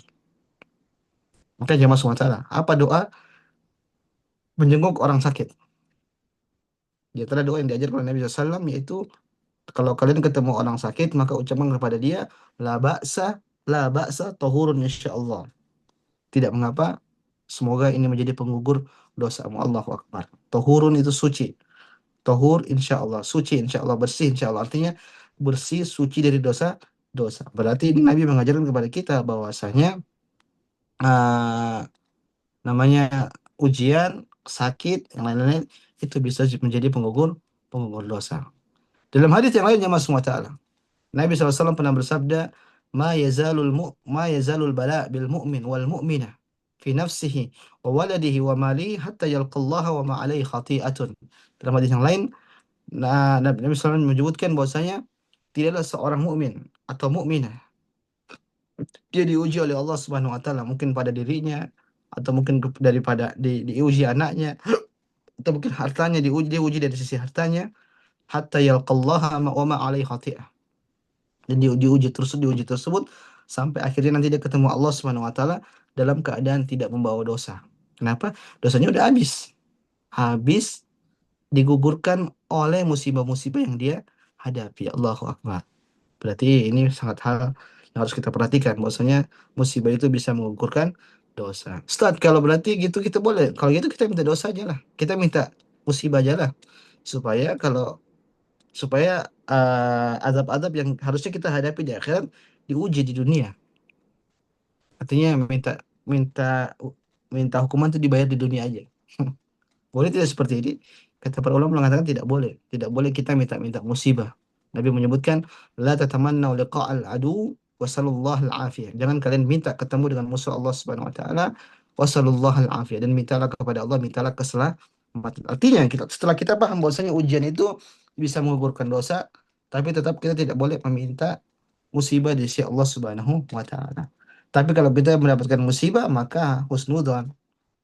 Maka jemaah semua taala, apa doa menjenguk orang sakit? Di antara doa yang diajarkan oleh Nabi SAW yaitu kalau kalian ketemu orang sakit maka ucapkan kepada dia la ba'sa tahurun insyaallah. Tidak mengapa, semoga ini menjadi penggugur dosamu. Allahu Akbar. Tahurun itu suci. Tahur insya Allah, suci insya Allah, bersih insya Allah. Artinya bersih, suci dari dosa dosa. Berarti ini Nabi mengajarkan kepada kita bahwasanya eh, namanya ujian, sakit, yang lain-lain itu bisa menjadi penggugur penggugur dosa. Dalam hadis yang lainnya Mas taala Nabi SAW pernah bersabda, ma yazalul bala bil mu'min wal mu'minah fi nafsihi wa waladihi wa malihi hatta yalqallaha wa ma alaihi khati'atun." Dalam hadis yang lain, Nabi SAW menyebutkan bahwasanya tidaklah seorang mukmin atau mukminah dia diuji oleh Allah Subhanahu wa taala, mungkin pada dirinya atau mungkin daripada diuji anaknya atau mungkin hartanya diuji dari sisi hartanya, hatta yalqallaha wa ma alaihi khati'ah. Dan diuji tersebut sampai akhirnya nanti dia ketemu Allah Subhanahu wa taala dalam keadaan tidak membawa dosa. Kenapa? Dosanya udah habis digugurkan oleh musibah-musibah yang dia hadapi. Allahu Akbar. Berarti ini sangat hal yang harus kita perhatikan bahwasanya musibah itu bisa menggugurkan dosa. Ustaz, kalau berarti gitu kita boleh. Kalau gitu kita minta dosa aja lah. Kita minta musibah aja lah. Supaya kalau supaya azab-azab yang harusnya kita hadapi di akhirat diuji di dunia. Artinya minta minta minta hukuman itu dibayar di dunia aja. Boleh tidak seperti ini? Kata para ulama mengatakan tidak boleh. Tidak boleh kita minta-minta musibah. Nabi menyebutkan, la tatamannau liqa'al adu wa sallallahu al-afiyah. Jangan kalian minta ketemu dengan musuh Allah Subhanahu wa taala wa sallallahu al-afiyah, dan mintalah kepada Allah, mintalah keselamatan. Artinya setelah kita paham bahwasanya ujian itu bisa menggugurkan dosa, tapi tetap kita tidak boleh meminta musibah di sisi Allah Subhanahu wa taala. Tapi kalau kita mendapatkan musibah maka husnudzon,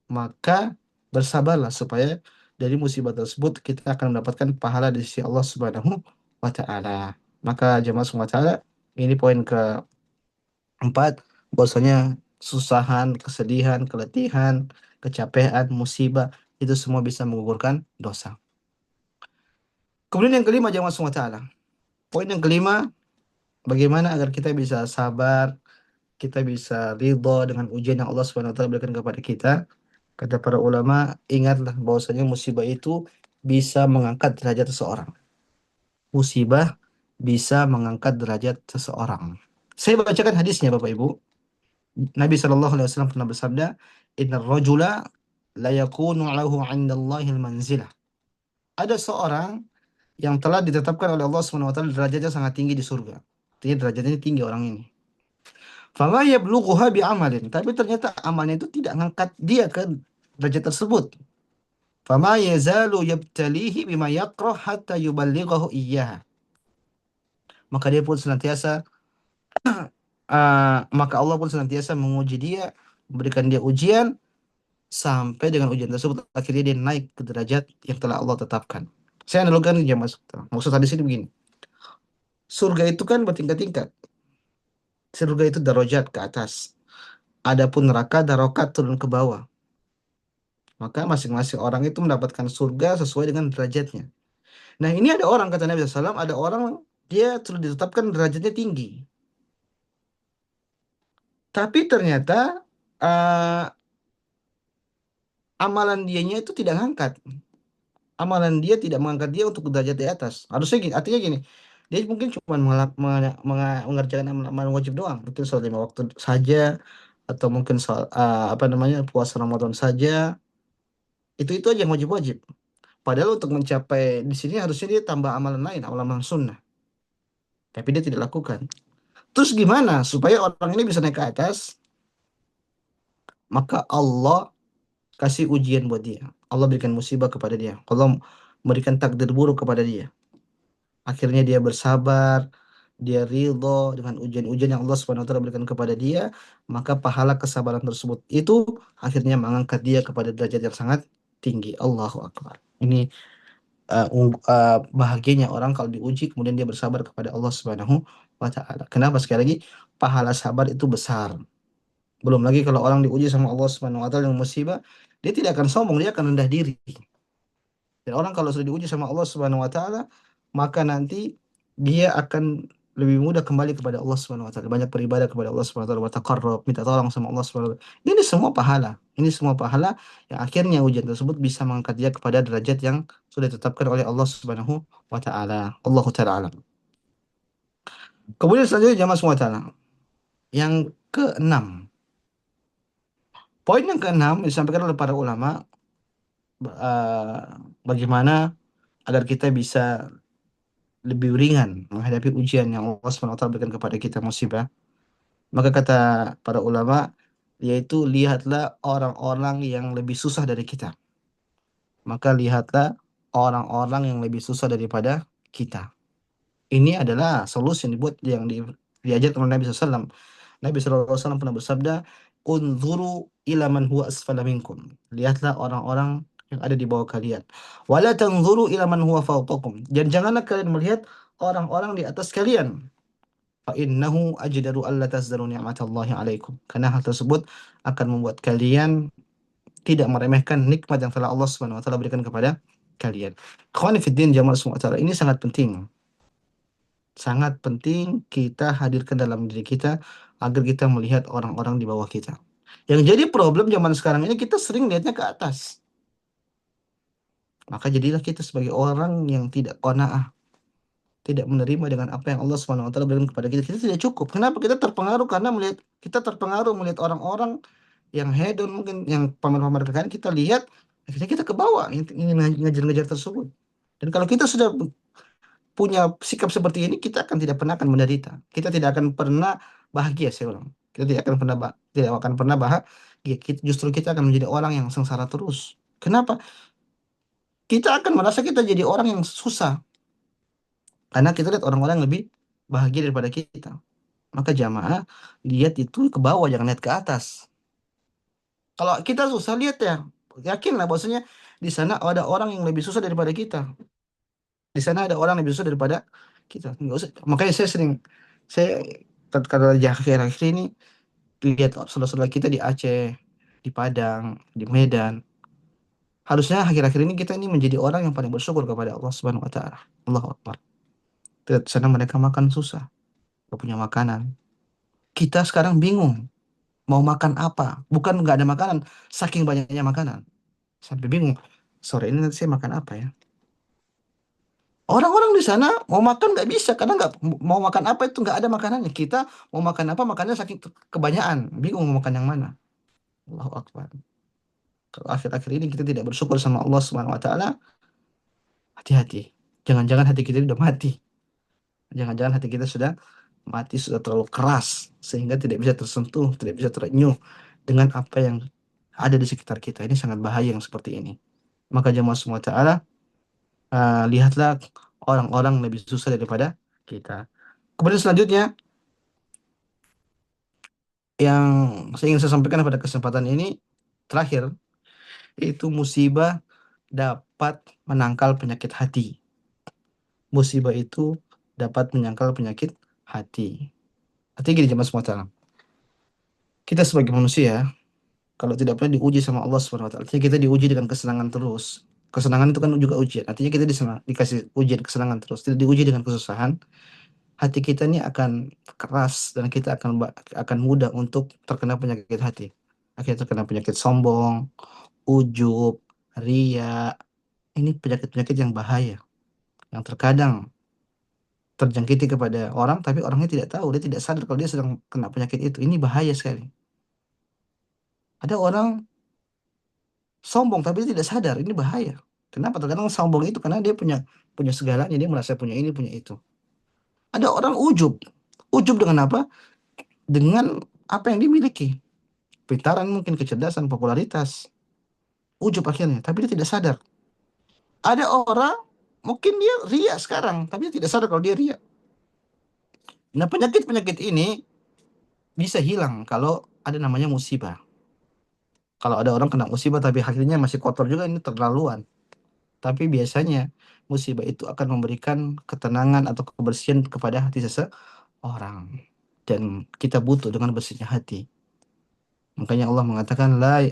maka bersabarlah supaya dari musibah tersebut kita akan mendapatkan pahala di sisi Allah Subhanahu wa taala. Maka jemaah semua taala, ini poin keempat, bahwasanya susahan, kesedihan, keletihan, kecapean, musibah itu semua bisa menggugurkan dosa. Kemudian yang kelima jemaah semua taala. Poin yang kelima, bagaimana agar kita bisa sabar, kita bisa ridho dengan ujian yang Allah Subhanahu wa taala berikan kepada kita. Kata para ulama, ingatlah bahwasanya musibah itu bisa mengangkat derajat seseorang. Musibah bisa mengangkat derajat seseorang. Saya bacakan hadisnya Bapak Ibu. Nabi Shallallahu Alaihi Wasallam pernah bersabda, Inna rajula la yakunu lahu indallahil manzilah. Ada seorang yang telah ditetapkan oleh Allah Subhanahu wa taala derajatnya sangat tinggi di surga. Artinya derajatnya tinggi orang ini. Fama yablughuha bi'amalin. Tapi ternyata amalnya itu tidak mengangkat dia ke derajat tersebut. Fama yazalu yabtalihi bima yakrah hatta yuballighahu iyyaha. Maka dia pun senantiasa maka Allah pun senantiasa menguji dia, memberikan dia ujian sampai dengan ujian tersebut akhirnya dia naik ke derajat yang telah Allah tetapkan. Saya analogikan ya Mas. Maksud hadis ini begini. Surga itu kan bertingkat-tingkat. Surga itu darajat ke atas. Adapun neraka darokat turun ke bawah. Maka masing-masing orang itu mendapatkan surga sesuai dengan derajatnya. Nah, ini ada orang kata Nabi SAW, ada orang dia sudah ditetapkan derajatnya tinggi. Tapi ternyata eh, amalan dianya itu tidak ngangkat. Amalan dia tidak mengangkat dia untuk derajat di atas. Harusnya gini, artinya gini. Dia mungkin cuma mengerjakan amalan wajib doang. Mungkin soal 5 waktu saja, atau mungkin soal apa namanya puasa Ramadan saja. Itu aja yang wajib-wajib. Padahal untuk mencapai di sini harusnya dia tambah amalan lain, amalan sunnah. Tapi dia tidak lakukan. Terus gimana supaya orang ini bisa naik ke atas? Maka Allah kasih ujian buat dia. Allah berikan musibah kepada dia. Allah memberikan takdir buruk kepada dia. Akhirnya dia bersabar, dia ridho dengan ujian-ujian yang Allah Subhanahu wa taala berikan kepada dia, maka pahala kesabaran tersebut itu akhirnya mengangkat dia kepada derajat yang sangat tinggi. Allahu Akbar. Ini bahagianya orang kalau diuji kemudian dia bersabar kepada Allah Subhanahu wa taala. Kenapa? Sekali lagi, pahala sabar itu besar. Belum lagi kalau orang diuji sama Allah Subhanahu wa taala dengan musibah, dia tidak akan sombong, dia akan rendah diri. Dan orang kalau sudah diuji sama Allah Subhanahu wa taala, maka nanti dia akan lebih mudah kembali kepada Allah Subhanahu wa taala, banyak beribadah kepada Allah Subhanahu wa taala, bertaqarrub, minta tolong sama Allah Subhanahu wa taala. Ini semua pahala. Ini semua pahala yang akhirnya ujian tersebut bisa mengangkat dia kepada derajat yang sudah ditetapkan oleh Allah Subhanahu wa taala. Allahu taala alam. Kemudian selanjutnya jamaah semua taala. Yang keenam. Poin yang keenam disampaikan oleh para ulama, eh, bagaimana agar kita bisa lebih ringan menghadapi ujian yang Allah SWT berikan kepada kita, musibah. Maka kata para ulama, yaitu lihatlah orang-orang yang lebih susah dari kita. Maka lihatlah orang-orang yang lebih susah daripada kita. Ini adalah solusi yang dibuat, diajarkan oleh Nabi SAW. Nabi SAW pernah bersabda, Unzuru ila man huwa asfala minkum. Lihatlah orang-orang yang ada di bawah kalian. Wala tanzuru ila man huwa fawqakum. Dan janganlah kalian melihat orang-orang di atas kalian. Fa innahu ajdaru alla tazdaru ni'matallahi alaikum. Karena hal tersebut akan membuat kalian tidak meremehkan nikmat yang telah Allah Subhanahu wa taala berikan kepada kalian. Ikhwani fiddin jamaah semua taala, ini sangat penting. Sangat penting kita hadirkan dalam diri kita agar kita melihat orang-orang di bawah kita. Yang jadi problem zaman sekarang ini kita sering lihatnya ke atas. Maka jadilah kita sebagai orang yang tidak qanaah, tidak menerima dengan apa yang Allah Subhanahu wa taala berikan kepada kita. Kita tidak cukup. Kenapa? Kita terpengaruh melihat orang-orang yang hedon, mungkin yang pamer-pamer kekayaan, kita lihat akhirnya kita ke bawah ingin ngejar-ngejar tersebut. Dan kalau kita sudah punya sikap seperti ini, kita akan tidak pernah akan menderita. Kita tidak akan pernah bahagia, saya ulang. Kita tidak akan pernah bahagia. Justru kita akan menjadi orang yang sengsara terus. Kenapa? Kita akan merasa kita jadi orang yang susah karena kita lihat orang-orang yang lebih bahagia daripada kita. Maka jamaah, lihat itu ke bawah, jangan lihat ke atas. Kalau kita susah, lihat ya, yakinlah bahwasanya di sana ada orang yang lebih susah daripada kita. Di sana ada orang yang lebih susah daripada kita. Nggak usah. Makanya saya kata akhir-akhir ini lihat saudara-saudara kita di Aceh, di Padang, di Medan. Harusnya akhir-akhir ini kita ini menjadi orang yang paling bersyukur kepada Allah Subhanahu wa taala. Allahu Akbar. Di sana mereka makan susah, gak punya makanan. Kita sekarang bingung mau makan apa. Bukan nggak ada makanan, saking banyaknya makanan. Sampai bingung. Sore ini nanti saya makan apa ya? Orang-orang di sana mau makan nggak bisa karena nggak mau makan apa itu nggak ada makanannya. Kita mau makan apa makannya saking kebanyakan, bingung mau makan yang mana. Allahu Akbar. Kalau akhir-akhir ini kita tidak bersyukur sama Allah Subhanahu wa taala, hati-hati. Jangan-jangan hati kita sudah mati. Jangan-jangan hati kita sudah mati, sudah terlalu keras sehingga tidak bisa tersentuh, tidak bisa terenyuh dengan apa yang ada di sekitar kita. Ini sangat bahaya yang seperti ini. Maka jemaah semua taala, lihatlah orang-orang lebih susah daripada kita. Kemudian selanjutnya yang ingin saya sampaikan pada kesempatan ini terakhir, itu musibah dapat menangkal penyakit hati. Musibah itu dapat menyangkal penyakit hati. Artinya gini jemaah semua taala. Kita sebagai manusia kalau tidak pernah diuji sama Allah Subhanahu wa taala, artinya kita diuji dengan kesenangan terus. Kesenangan itu kan juga ujian. Artinya kita dikasih ujian kesenangan terus, tidak diuji dengan kesusahan. Hati kita ini akan keras dan kita akan mudah untuk terkena penyakit hati. Akhirnya terkena penyakit sombong, ujub, ria. Ini penyakit-penyakit yang bahaya, yang terkadang terjangkiti kepada orang, tapi orangnya tidak tahu, dia tidak sadar kalau dia sedang kena penyakit itu. Ini bahaya sekali. Ada orang sombong tapi dia tidak sadar, ini bahaya. Kenapa? Terkadang sombong itu karena dia punya punya segalanya, dia merasa punya ini, punya itu. Ada orang ujub. Ujub dengan apa? Dengan apa yang dimiliki. Pintaran mungkin, kecerdasan, popularitas. Ujub akhirnya, tapi dia tidak sadar. Ada orang mungkin dia ria sekarang, tapi dia tidak sadar kalau dia ria. Nah, penyakit-penyakit ini bisa hilang kalau ada namanya musibah. Kalau ada orang kena musibah tapi akhirnya masih kotor juga, ini terlaluan. Tapi biasanya musibah itu akan memberikan ketenangan atau kebersihan kepada hati seseorang. Dan kita butuh dengan bersihnya hati. Makanya Allah mengatakan la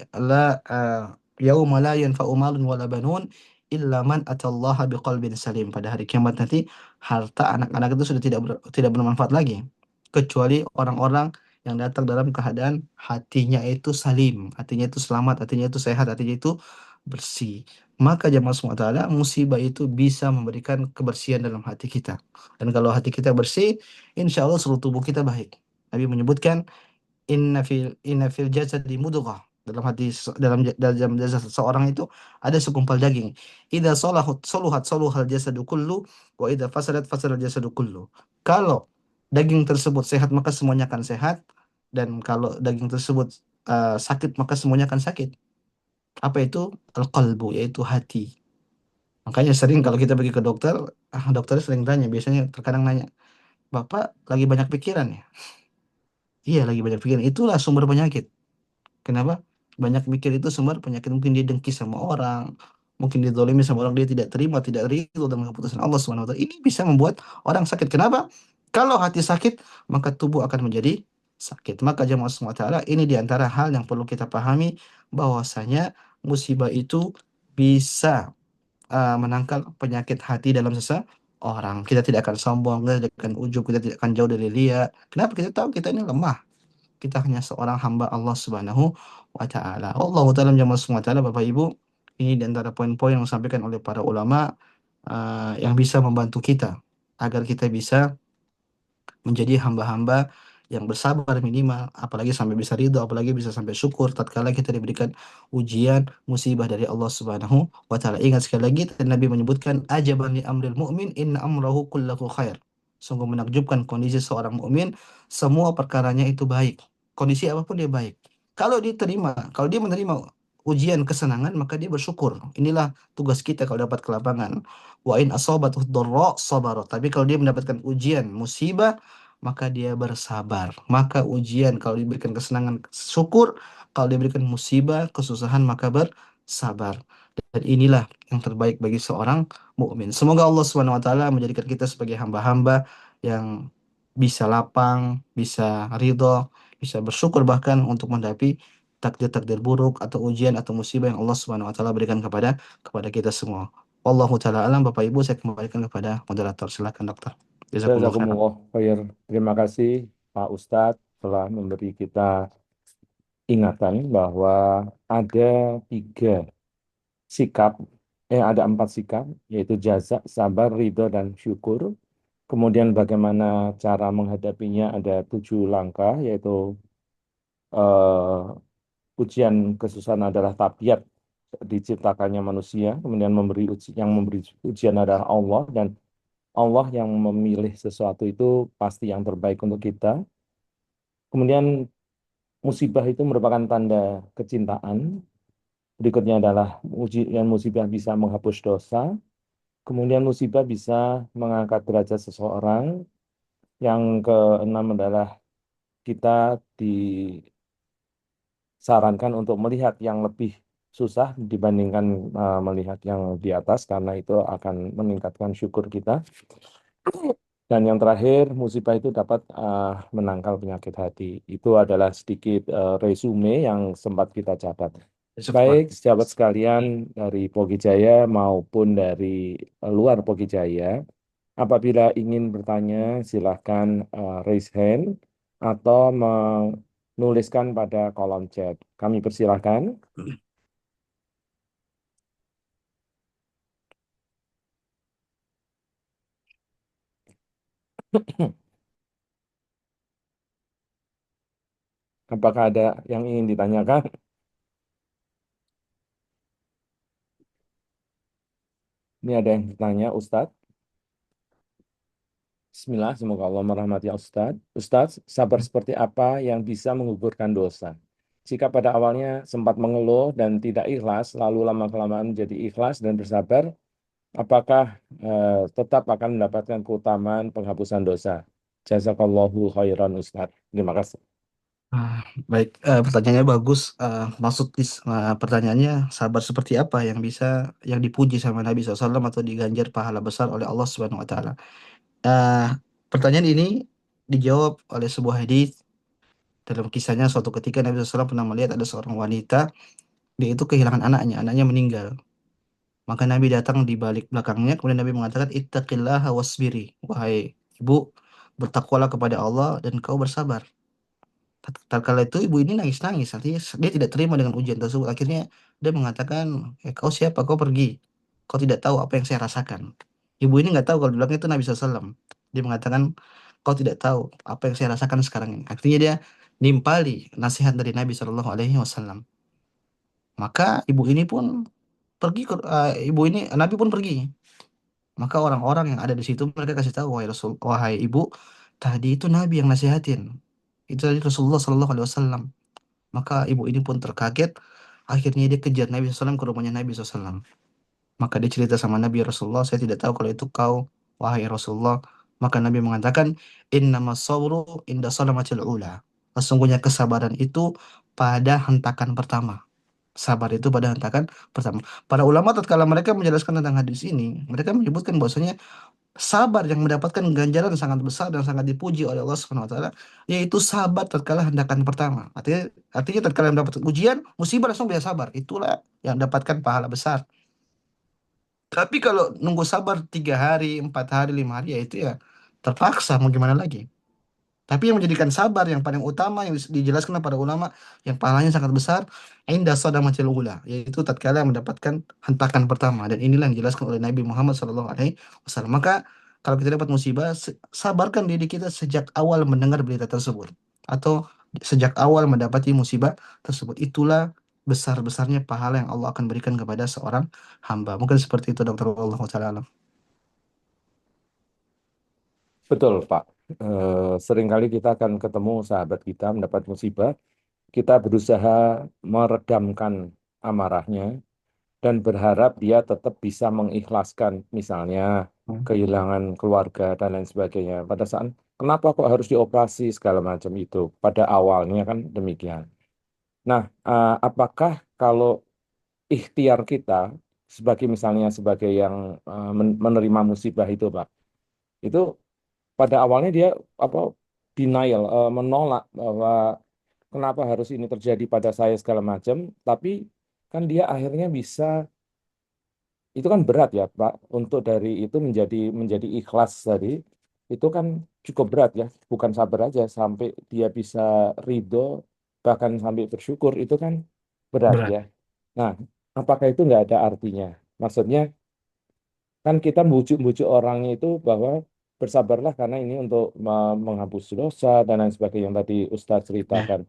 uh, yauma la yanfa'u malun wala banun illa man atallaha biqalbin salim. Pada hari kiamat nanti harta anak-anak itu sudah tidak bermanfaat lagi kecuali orang-orang yang datang dalam keadaan hatinya itu salim, hatinya itu selamat, hatinya itu sehat, hatinya itu bersih. Maka jemaah semua taala, musibah itu bisa memberikan kebersihan dalam hati kita. Dan kalau hati kita bersih, insya Allah seluruh tubuh kita baik. Nabi menyebutkan inna fil jasadi mudghah. Dalam jasad seseorang itu ada segumpal daging. Idza saluhat jasadu kullu wa idza fasadal jasadu kullu. Kalau daging tersebut sehat maka semuanya akan sehat, dan kalau daging tersebut sakit maka semuanya akan sakit. Apa itu? Al-qalbu, yaitu hati. Makanya sering kalau kita pergi ke dokter, dokter sering tanya, biasanya terkadang nanya, "Bapak lagi banyak pikiran ya?" Iya, lagi banyak pikiran. Itulah sumber penyakit. Kenapa? Banyak mikir itu sumber penyakit. Mungkin dia dengki sama orang, mungkin dizalimi sama orang, dia tidak terima, tidak ridho dengan keputusan Allah Subhanahu wa taala. Ini bisa membuat orang sakit. Kenapa? Kalau hati sakit, maka tubuh akan menjadi sakit. Maka jemaah semua taala, ini diantara hal yang perlu kita pahami, bahwasanya musibah itu bisa menangkal penyakit hati dalam seseorang. Kita tidak akan sombong, kita tidak akan ujub, kita tidak akan jauh dari ria. Kenapa? Kita tahu kita ini lemah. Kita hanya seorang hamba Allah Subhanahu wa taala. Allah taala jamaah semua taala, Bapak Ibu, ini di antara poin-poin yang disampaikan oleh para ulama yang bisa membantu kita agar kita bisa menjadi hamba-hamba yang bersabar minimal, apalagi sampai bisa ridho, apalagi bisa sampai syukur tatkala kita diberikan ujian musibah dari Allah Subhanahu wa taala. Ingat sekali lagi, Nabi menyebutkan, ajaban li amril mu'min inna amrahu kullahu khair. Sungguh menakjubkan kondisi seorang mukmin, semua perkaranya itu baik. Kondisi apapun dia baik. Kalau dia menerima ujian kesenangan, maka dia bersyukur. Inilah tugas kita kalau dapat kelapangan. Wa in asabathu dharra sabara. Tapi kalau dia mendapatkan ujian musibah, maka dia bersabar. Maka ujian kalau diberikan kesenangan syukur, kalau diberikan musibah kesusahan maka bersabar. Dan inilah yang terbaik bagi seorang mukmin. Semoga Allah Subhanahu wa taala menjadikan kita sebagai hamba-hamba yang bisa lapang, bisa ridho, bisa bersyukur bahkan untuk menghadapi takdir-takdir buruk atau ujian atau musibah yang Allah Subhanahu wa taala berikan kepada kepada kita semua. Wallahu taala alam. Bapak Ibu, saya kembalikan kepada moderator. Silakan, Dokter. Jazakumullah khairan. Jazakumullah khair. Terima kasih Pak Ustadz telah memberi kita ingatan bahwa ada tiga sikap, ada empat sikap, yaitu jaza, sabar, ridho, dan syukur. Kemudian bagaimana cara menghadapinya ada 7 langkah, yaitu ujian kesusahan adalah tabiat diciptakannya manusia. Kemudian yang memberi ujian adalah Allah, dan Allah yang memilih sesuatu itu pasti yang terbaik untuk kita. Kemudian musibah itu merupakan tanda kecintaan. Berikutnya adalah ujian musibah bisa menghapus dosa. Kemudian musibah bisa mengangkat derajat seseorang. Yang keenam adalah kita disarankan untuk melihat yang lebih susah dibandingkan melihat yang di atas, karena itu akan meningkatkan syukur kita. Dan yang terakhir, musibah itu dapat menangkal penyakit hati. Itu adalah sedikit resume yang sempat kita catat. Jazakumullah. Baik, sahabat sekalian dari Pogi Jaya maupun dari luar Pogi Jaya, apabila ingin bertanya, silahkan raise hand atau menuliskan pada kolom chat. Kami persilahkan. Apakah ada yang ingin ditanyakan? Ini ada yang bertanya, Ustadz. Bismillah, semoga Allah merahmati Ustadz. Ustadz, sabar seperti apa yang bisa menggugurkan dosa? Jika pada awalnya sempat mengeluh dan tidak ikhlas, lalu lama-kelamaan menjadi ikhlas dan bersabar, apakah tetap akan mendapatkan keutamaan penghapusan dosa? Jazakallahu khairan Ustadz. Terima kasih. Ah, baik, pertanyaannya bagus. Pertanyaannya, sabar seperti apa yang bisa yang dipuji sama Nabi SAW atau diganjar pahala besar oleh Allah Subhanahu Wa Taala? Ah, Pertanyaan ini dijawab oleh sebuah hadis. Dalam kisahnya, suatu ketika Nabi SAW pernah melihat ada seorang wanita, dia itu kehilangan anaknya, anaknya meninggal. Maka Nabi datang di balik belakangnya, kemudian Nabi mengatakan, Ittaqillaha wasbiri. Wahai ibu, bertakwalah kepada Allah dan kau bersabar. Tatkala itu ibu ini nangis-nangis, artinya dia tidak terima dengan ujian tersebut. Akhirnya dia mengatakan, kau siapa? Kau pergi. Kau tidak tahu apa yang saya rasakan. Ibu ini nggak tahu kalau di belakang itu Nabi SAW. Dia mengatakan, kau tidak tahu apa yang saya rasakan sekarang ini. Artinya dia nimpali nasihat dari Nabi SAW. Maka ibu ini pun pergi ibu ini Nabi pun pergi. Maka orang-orang yang ada di situ mereka kasih tahu, wahai Rasul, wahai ibu, tadi itu Nabi yang nasihatin. Itu tadi Rasulullah SAW. Maka ibu ini pun terkaget. Akhirnya dia kejar Nabi SAW ke rumahnya Nabi SAW. Maka dia cerita sama Nabi, Rasulullah, saya tidak tahu kalau itu kau, wahai Rasulullah. Maka Nabi mengatakan, innama sabru inda salamatil ula. Sesungguhnya kesabaran itu pada hentakan pertama. Sabar itu pada hentakan pertama. Para ulama tatkala mereka menjelaskan tentang hadis ini, mereka menyebutkan bahwasanya sabar yang mendapatkan ganjaran sangat besar dan sangat dipuji oleh Allah Subhanahu wa taala, yaitu sabar tatkala hendakan pertama. Artinya tatkala mendapat ujian, musibah langsung bisa sabar. Itulah yang dapatkan pahala besar. Tapi kalau nunggu sabar 3 hari, 4 hari, 5 hari, ya itu ya terpaksa mau gimana lagi. Tapi yang menjadikan sabar yang paling utama yang dijelaskan oleh para ulama yang pahalanya sangat besar, inda sadamatil ula, yaitu tatkala mendapatkan hentakan pertama, dan inilah yang dijelaskan oleh Nabi Muhammad SAW. Maka kalau kita dapat musibah, sabarkan diri kita sejak awal mendengar berita tersebut atau sejak awal mendapati musibah tersebut. Itulah besar-besarnya pahala yang Allah akan berikan kepada seorang hamba. Mungkin seperti itu, Dokter. Allah Taala. Betul, Pak. Seringkali kita akan ketemu sahabat kita mendapat musibah, kita berusaha meredamkan amarahnya dan berharap dia tetap bisa mengikhlaskan, misalnya kehilangan keluarga dan lain sebagainya. Pada saat, kenapa kok harus dioperasi segala macam itu? Pada awalnya kan demikian. Nah, apakah kalau ikhtiar kita sebagai misalnya sebagai yang menerima musibah itu, Pak, itu pada awalnya dia apa denial, menolak bahwa kenapa harus ini terjadi pada saya segala macam, tapi kan dia akhirnya bisa, itu kan berat ya Pak, untuk dari itu menjadi ikhlas tadi, itu kan cukup berat ya, bukan sabar aja sampai dia bisa ridho bahkan sampai bersyukur, itu kan berat Berat. ya. Nah, apakah itu nggak ada artinya? Maksudnya kan kita bujuk-bujuk orangnya itu bahwa bersabarlah karena ini untuk menghapus dosa dan lain sebagainya yang tadi Ustadz Ya. ceritakan.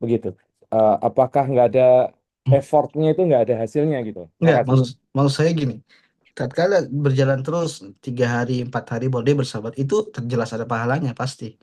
Begitu. Apakah nggak ada effortnya itu nggak ada hasilnya gitu? Enggak, Makasih. maksud maksud saya gini. Tatkala berjalan terus 3 hari, 4 hari baru dia bersabar, itu terjelas ada pahalanya pasti.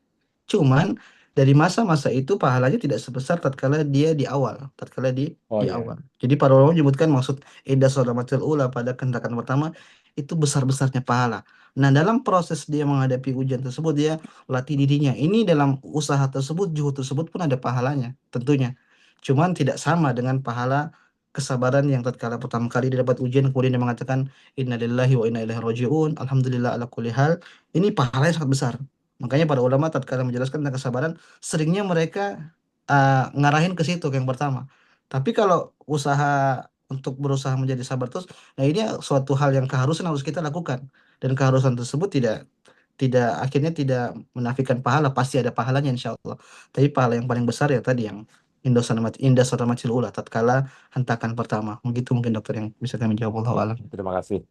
Cuman dari masa-masa itu pahalanya tidak sebesar tatkala dia di awal, tatkala Oh di ya, awal. Jadi para ulama menyebutkan maksud indah sodamatil ula pada kehendakan pertama itu besar-besarnya pahala. Nah, dalam proses dia menghadapi ujian tersebut dia latih dirinya. Ini dalam usaha tersebut, juhud tersebut pun ada pahalanya tentunya. Cuman tidak sama dengan pahala kesabaran yang tatkala pertama kali dia dapat ujian kemudian dia mengatakan innalillahi wa inna ilaihi rajiun, alhamdulillah ala kulli hal. Ini pahalanya sangat besar. Makanya para ulama tatkala menjelaskan tentang kesabaran, seringnya mereka ngarahin ke situ, ke yang pertama. Tapi kalau usaha untuk berusaha menjadi sabar terus, nah ini suatu hal yang keharusan harus kita lakukan. Dan keharusan tersebut tidak tidak akhirnya tidak menafikan pahala, pasti ada pahalanya insya Allah. Tapi pahala yang paling besar ya tadi yang indah soramati ula tatkala hentakan pertama. Begitu mungkin dokter yang bisa kami jawab. Allah ya, alam. terima kasih.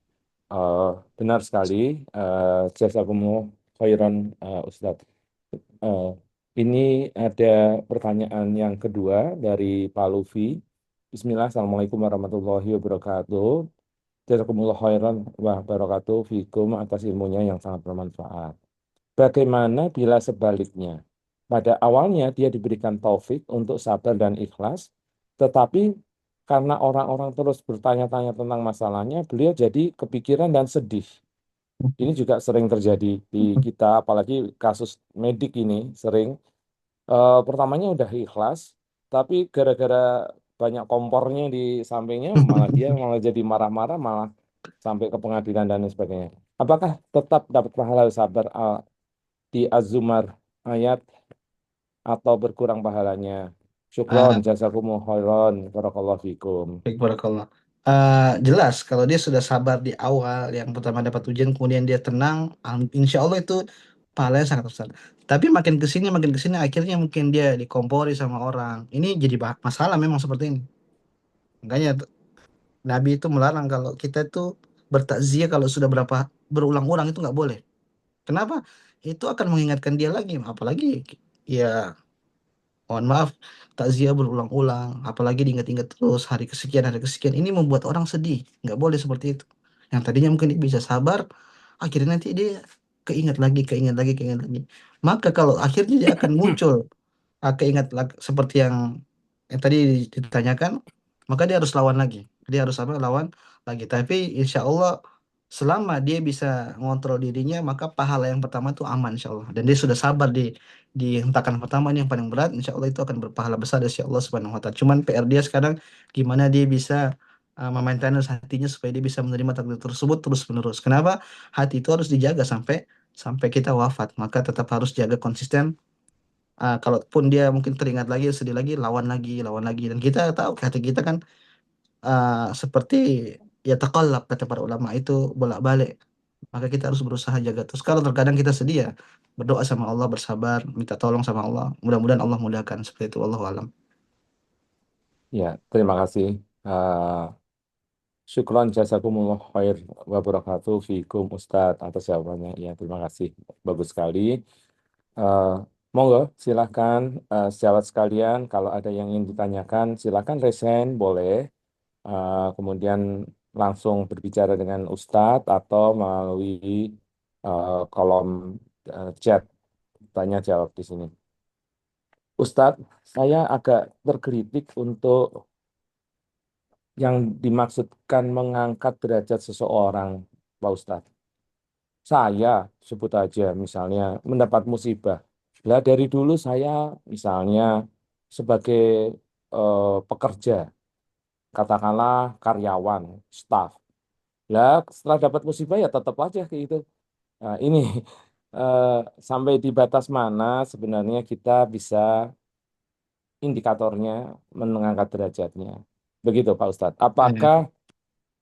Eh, Benar sekali. Jazakumullah khairan, Ustadz. Eh, ini ada pertanyaan yang kedua dari Pak Lufi. Bismillah, Assalamualaikum warahmatullahi wabarakatuh. Jazakumullah khairan wa barakatuh fikum atas ilmunya yang sangat bermanfaat. Bagaimana bila sebaliknya? Pada awalnya dia diberikan taufik untuk sabar dan ikhlas, tetapi karena orang-orang terus bertanya-tanya tentang masalahnya, beliau jadi kepikiran dan sedih. Ini juga sering terjadi di kita, apalagi kasus medik ini sering. Pertamanya udah ikhlas, tapi gara-gara banyak kompornya di sampingnya, malah dia malah jadi marah-marah, malah sampai ke pengadilan dan lain sebagainya. Apakah tetap dapat pahala sabar di Az-Zumar ayat atau berkurang pahalanya? Syukron, Ah, jazakumullah khairan, barakallahu fikum. Baik, barakallah. Jelas kalau dia sudah sabar di awal yang pertama dapat ujian kemudian dia tenang, insya Allah itu pahalanya sangat besar. Tapi makin ke sini akhirnya mungkin dia dikompori sama orang. Ini jadi masalah memang seperti ini. Makanya Nabi itu melarang kalau kita tuh bertakziah kalau sudah berulang-ulang itu nggak boleh. Kenapa? Itu akan mengingatkan dia lagi, apalagi ya mohon maaf, takziah berulang-ulang, apalagi diingat-ingat terus hari kesekian ini membuat orang sedih. Nggak boleh seperti itu. Yang tadinya mungkin dia bisa sabar, akhirnya nanti dia keingat lagi. Maka kalau akhirnya dia akan muncul keingat seperti yang tadi ditanyakan, maka dia harus lawan lagi. Dia harus apa? Lawan lagi. Tapi insya Allah selama dia bisa ngontrol dirinya, maka pahala yang pertama itu aman insya Allah. Dan dia sudah sabar di hentakan pertama ini yang paling berat, insya Allah itu akan berpahala besar dari Allah Subhanahu Wa Taala. Cuman PR dia sekarang gimana dia bisa memaintain hatinya supaya dia bisa menerima takdir tersebut terus menerus. Kenapa? Hati itu harus dijaga sampai sampai kita wafat. Maka tetap harus jaga konsisten. Kalaupun dia mungkin teringat lagi, sedih lagi, lawan lagi. Dan kita tahu hati kita kan seperti ya takallab kata para ulama itu bolak-balik. Maka kita harus berusaha jaga terus. Kalau terkadang kita sedih ya berdoa sama Allah, bersabar, minta tolong sama Allah. Mudah-mudahan Allah mudahkan seperti itu. Wallahu alam. Ya, terima kasih. Syukron jazakumullah khair wa barakatuh fikum Ustadz atas jawabannya. Ya, terima kasih. Bagus sekali. Eh, Monggo, silahkan sejawat sekalian. Kalau ada yang ingin ditanyakan, silahkan resen, boleh. Kemudian langsung berbicara dengan Ustadz atau melalui kolom chat tanya jawab di sini. Ustadz, saya agak tergelitik untuk yang dimaksudkan mengangkat derajat seseorang, Pak Ustadz. Saya sebut aja misalnya mendapat musibah. Lah dari dulu saya misalnya sebagai pekerja, katakanlah karyawan, staff. Lah setelah dapat musibah ya tetap aja kayak gitu. Nah, ini eh, sampai di batas mana sebenarnya kita bisa indikatornya mengangkat derajatnya. Begitu Pak Ustadz. Ya. Apakah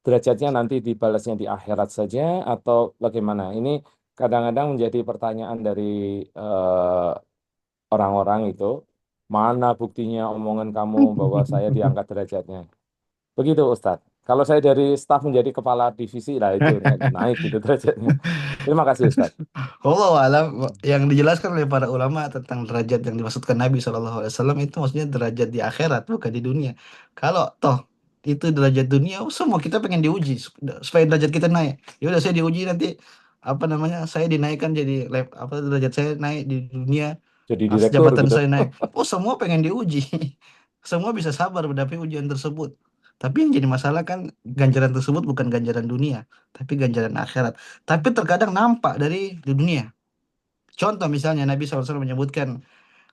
derajatnya nanti dibalasnya di akhirat saja atau bagaimana? Ini kadang-kadang menjadi pertanyaan dari orang-orang itu. Mana buktinya omongan kamu bahwa saya diangkat derajatnya? Begitu Ustadz. Kalau saya dari staf menjadi kepala divisi lah itu naik gitu derajatnya. Terima kasih Ustadz. Allah alam yang dijelaskan oleh para ulama tentang derajat yang dimaksudkan Nabi SAW itu maksudnya derajat di akhirat bukan di dunia. Kalau toh itu derajat dunia, semua kita pengen diuji supaya derajat kita naik. Ya udah saya diuji nanti apa namanya saya dinaikkan jadi apa derajat saya naik di dunia, Jadi direktur jabatan gitu. saya naik. Oh semua pengen diuji, semua bisa sabar menghadapi ujian tersebut. Tapi yang jadi masalah kan ganjaran tersebut bukan ganjaran dunia, tapi ganjaran akhirat. Tapi terkadang nampak dari di dunia. Contoh misalnya Nabi SAW menyebutkan,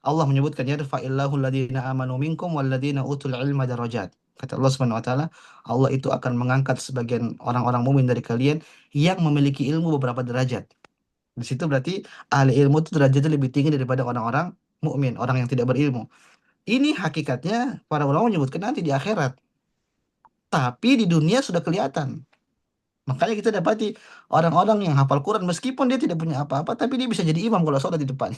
Allah menyebutkan yarfa'illahu alladhina amanu minkum walladhina utul ilma darajat. Kata Allah Subhanahu wa taala, Allah itu akan mengangkat sebagian orang-orang mukmin dari kalian yang memiliki ilmu beberapa derajat. Di situ berarti ahli ilmu itu derajatnya lebih tinggi daripada orang-orang mukmin, orang yang tidak berilmu. Ini hakikatnya para ulama menyebutkan nanti di akhirat. Tapi di dunia sudah kelihatan. Makanya kita dapati orang-orang yang hafal Quran meskipun dia tidak punya apa-apa, tapi dia bisa jadi imam kalau sholat di depan.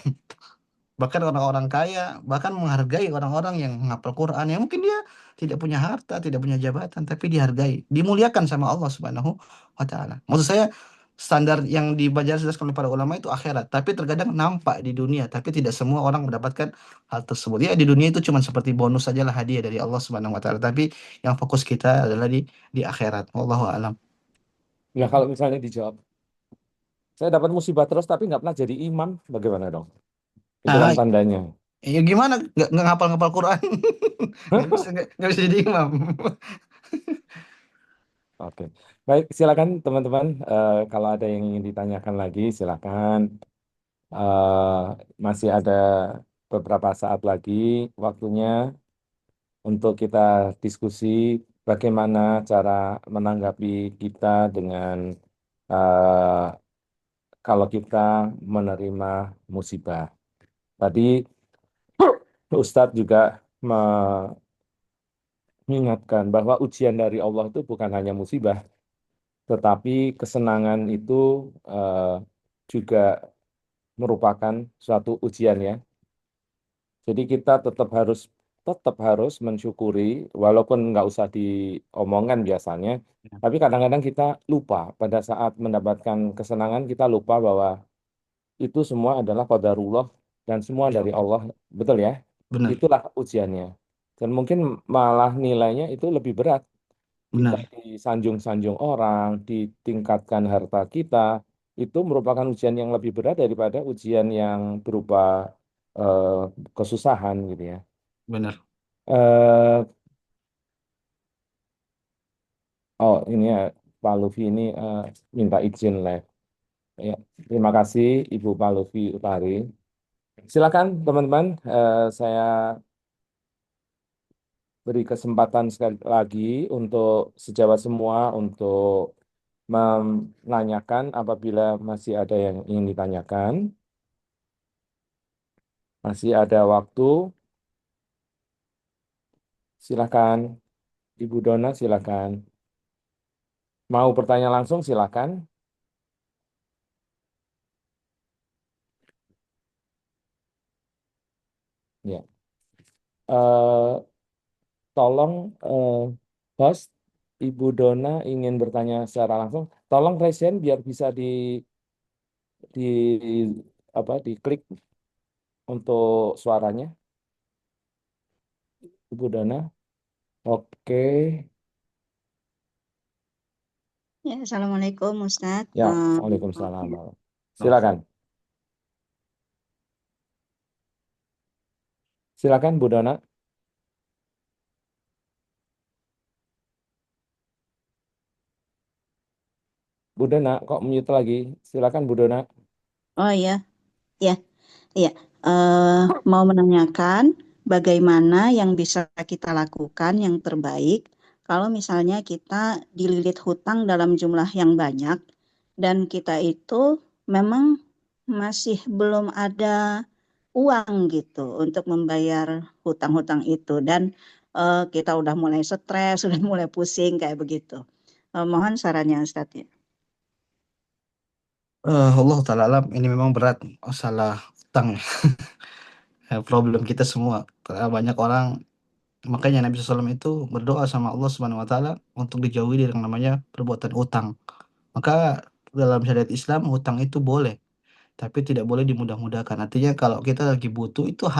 Bahkan orang-orang kaya bahkan menghargai orang-orang yang menghafal Quran yang mungkin dia tidak punya harta, tidak punya jabatan, tapi dihargai, dimuliakan sama Allah Subhanahu wa taala. Maksud saya standar yang dijelaskan oleh para ulama itu akhirat, tapi terkadang nampak di dunia, tapi tidak semua orang mendapatkan hal tersebut. Ya di dunia itu cuma seperti bonus sajalah hadiah dari Allah Subhanahu wa taala, tapi yang fokus kita adalah di akhirat. Wallahu a'lam. Nah kalau misalnya dijawab, saya dapat musibah terus tapi nggak pernah jadi imam, bagaimana dong? Itu kan Ah, tandanya. ya gimana? Nggak ngapal-ngapal Quran? Nggak bisa jadi imam. Oke, baik silakan teman-teman. Kalau ada yang ingin ditanyakan lagi, silakan. Masih ada beberapa saat lagi waktunya untuk kita diskusi bagaimana cara menanggapi kita dengan eh, kalau kita menerima musibah. Tadi Ustadz juga mengingatkan bahwa ujian dari Allah itu bukan hanya musibah, tetapi kesenangan itu eh, juga merupakan suatu ujian ya. Jadi kita tetap harus mensyukuri, walaupun nggak usah diomongkan biasanya, Ya, tapi kadang-kadang kita lupa pada saat mendapatkan kesenangan kita lupa bahwa itu semua adalah qadarullah dan semua ya, dari Allah, betul ya? benar, Itulah ujiannya. Dan mungkin malah nilainya itu lebih berat. Kita benar, disanjung-sanjung orang, ditingkatkan harta kita, itu merupakan ujian yang lebih berat daripada ujian yang berupa eh, kesusahan gitu ya. benar. Eh, oh ini ya Pak Lufi ini minta izin live. Ya, terima kasih Ibu Pak Lufi Utari. Silakan teman-teman, saya beri kesempatan sekali lagi untuk sejawat semua untuk menanyakan apabila masih ada yang ingin ditanyakan. Masih ada waktu. Silakan. Ibu Dona, silakan. Mau bertanya langsung, silakan. Ya. Eh, tolong host, Ibu Dona ingin bertanya secara langsung. Tolong raise hand biar bisa di diklik untuk suaranya, Ibu Dona. Oke. Ya, Assalamualaikum Ustadz. Ya, Waalaikumsalam. Oke. Silakan. Silakan Bu Dona. Bu Dona, kok mute lagi? Silakan Bu Dona. Oh iya, ya, iya. Eh, mau menanyakan bagaimana yang bisa kita lakukan yang terbaik kalau misalnya kita dililit hutang dalam jumlah yang banyak dan kita itu memang masih belum ada uang gitu untuk membayar hutang-hutang itu dan kita udah mulai stres, sudah mulai pusing kayak begitu. Mohon sarannya Ustadz ya. Allah Ta'ala alam, ini memang berat masalah utang ya. Problem kita semua. Karena banyak orang, makanya Nabi SAW itu berdoa sama Allah Subhanahu Wa Ta'ala untuk dijauhi dari yang namanya perbuatan utang. Maka dalam syariat Islam utang itu boleh, tapi tidak boleh dimudah-mudahkan. Artinya kalau kita lagi butuh itu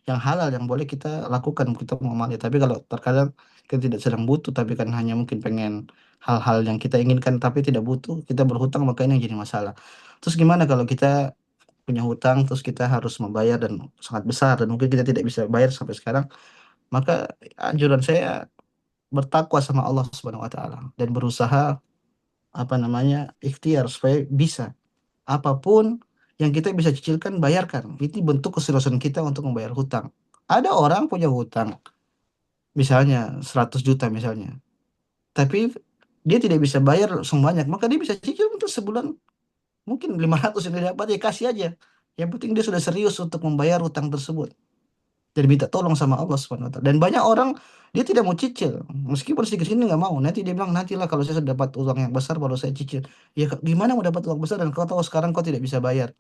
yang halal yang boleh kita lakukan, kita mengamalnya. Tapi kalau terkadang kita tidak sedang butuh, tapi kan hanya mungkin pengen hal-hal yang kita inginkan tapi tidak butuh, kita berhutang, maka ini yang jadi masalah. Terus gimana kalau kita punya hutang terus kita harus membayar dan sangat besar dan mungkin kita tidak bisa bayar sampai sekarang, maka anjuran saya bertakwa sama Allah Subhanahu wa taala dan berusaha apa namanya ikhtiar supaya bisa apapun yang kita bisa cicilkan bayarkan. Itu bentuk keseriusan kita untuk membayar hutang. Ada orang punya hutang, misalnya 100 juta misalnya, tapi dia tidak bisa bayar semuanya, maka dia bisa cicil untuk sebulan mungkin 500 yang dia dapat, ya kasih aja. Yang penting dia sudah serius untuk membayar hutang tersebut dan minta tolong sama Allah Subhanahu wa taala. Dan banyak orang dia tidak mau cicil, meskipun sedikit ini nggak mau. Nanti dia bilang nantilah kalau saya sudah dapat uang yang besar baru saya cicil. Ya gimana mau dapat uang besar dan kau tahu sekarang kau tidak bisa bayar?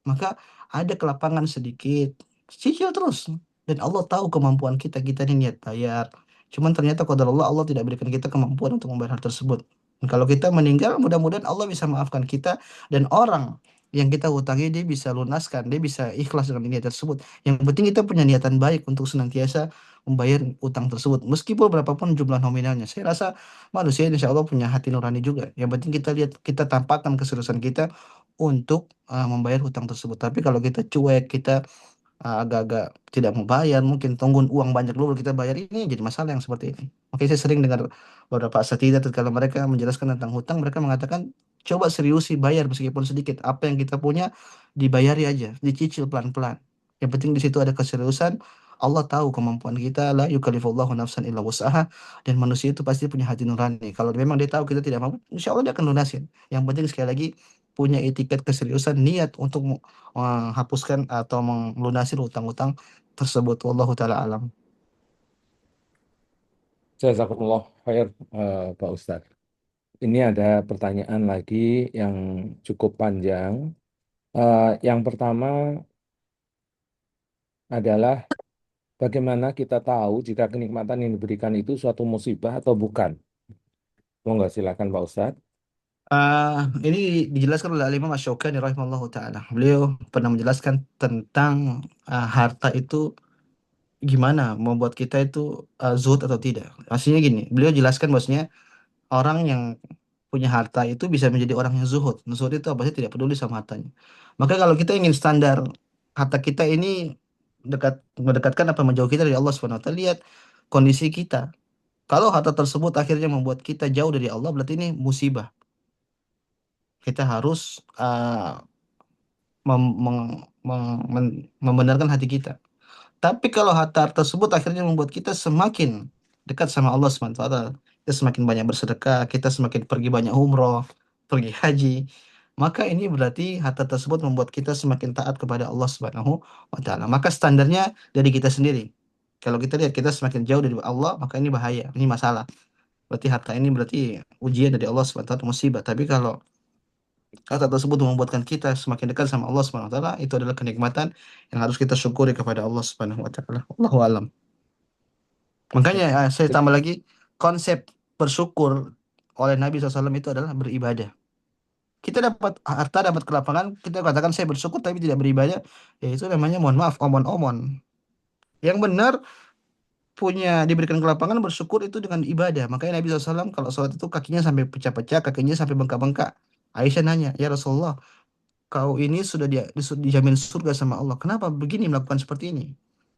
Maka ada kelapangan sedikit, cicil terus. Dan Allah tahu kemampuan kita, kita ini niat bayar. Cuman ternyata qadar Allah tidak berikan kita kemampuan untuk membayar hal tersebut. Dan kalau kita meninggal, mudah-mudahan Allah bisa maafkan kita dan orang yang kita hutangi dia bisa lunaskan, dia bisa ikhlas dengan niat tersebut. Yang penting kita punya niatan baik untuk senantiasa membayar utang tersebut, meskipun berapapun jumlah nominalnya. Saya rasa manusia insya Allah punya hati nurani juga. Yang penting kita lihat, kita tampakkan keseriusan kita untuk membayar hutang tersebut. Tapi kalau kita cuek, kita agak-agak tidak mau bayar, mungkin tunggu uang banyak dulu kita bayar, ini jadi masalah yang seperti ini. Makanya saya sering dengar beberapa asatidzah kalau mereka menjelaskan tentang hutang, mereka mengatakan coba seriusi bayar meskipun sedikit. Apa yang kita punya dibayari aja, dicicil pelan-pelan. Yang penting di situ ada keseriusan. Allah tahu kemampuan kita, la yukallifullahu nafsan illa wus'aha, dan manusia itu pasti punya hati nurani. Kalau memang dia tahu kita tidak mampu, insya Allah dia akan lunasin. Yang penting sekali lagi punya etiket keseriusan, niat untuk menghapuskan atau melunasi utang-utang tersebut. Wallahu taala alam. Jazakumullah khair, Pak Ustadz. Ini ada pertanyaan lagi yang cukup panjang. Yang pertama adalah bagaimana kita tahu jika kenikmatan yang diberikan itu suatu musibah atau bukan. Monggo silakan Pak Ustadz. Ini dijelaskan oleh Imam Asy-Syaukani rahimahullahu taala. Beliau pernah menjelaskan tentang harta itu gimana membuat kita itu zuhud atau tidak. Maksudnya gini, beliau jelaskan bahwasanya orang yang punya harta itu bisa menjadi orang yang zuhud. Zuhud itu apa sih? Tidak peduli sama hartanya. Maka kalau kita ingin standar harta kita ini mendekatkan apa menjauh kita dari Allah Subhanahu wa taala, lihat kondisi kita. Kalau harta tersebut akhirnya membuat kita jauh dari Allah, berarti ini musibah. Kita harus membenarkan hati kita. Tapi kalau harta tersebut akhirnya membuat kita semakin dekat sama Allah SWT, kita semakin banyak bersedekah, kita semakin pergi banyak umroh, pergi haji, maka ini berarti harta tersebut membuat kita semakin taat kepada Allah Subhanahu wa taala. Maka standarnya dari kita sendiri. Kalau kita lihat kita semakin jauh dari Allah, maka ini bahaya, ini masalah. Berarti harta ini berarti ujian dari Allah SWT, musibah. Tapi kalau harta tersebut membuatkan kita semakin dekat sama Allah Subhanahu wa taala, itu adalah kenikmatan yang harus kita syukuri kepada Allah Subhanahu wa taala. Allahu a'lam. Makanya saya tambah lagi konsep bersyukur oleh Nabi SAW itu adalah beribadah. Kita dapat harta, dapat kelapangan, kita katakan saya bersyukur tapi tidak beribadah, ya itu namanya mohon maaf omon-omon. Yang benar punya diberikan kelapangan bersyukur itu dengan ibadah. Makanya Nabi SAW kalau sholat itu kakinya sampai pecah-pecah, kakinya sampai bengkak-bengkak. Aisyah nanya, ya Rasulullah, kau ini sudah dijamin surga sama Allah. Kenapa begini melakukan seperti ini?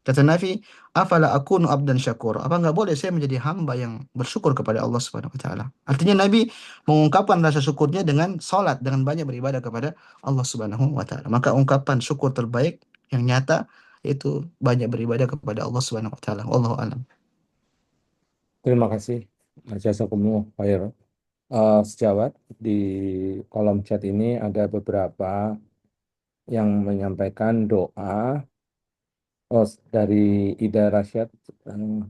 Kata Nabi, afala akunu abdan syakur. Apa nggak boleh saya menjadi hamba yang bersyukur kepada Allah Subhanahu wa taala? Artinya Nabi mengungkapkan rasa syukurnya dengan salat, dengan banyak beribadah kepada Allah Subhanahu wa taala. Maka ungkapan syukur terbaik yang nyata itu banyak beribadah kepada Allah Subhanahu wa taala. Wallahu a'lam. Terima kasih. Jazakumullah khair. Sejawat di kolom chat ini ada beberapa yang menyampaikan doa. Dari Ida Rasyad eh,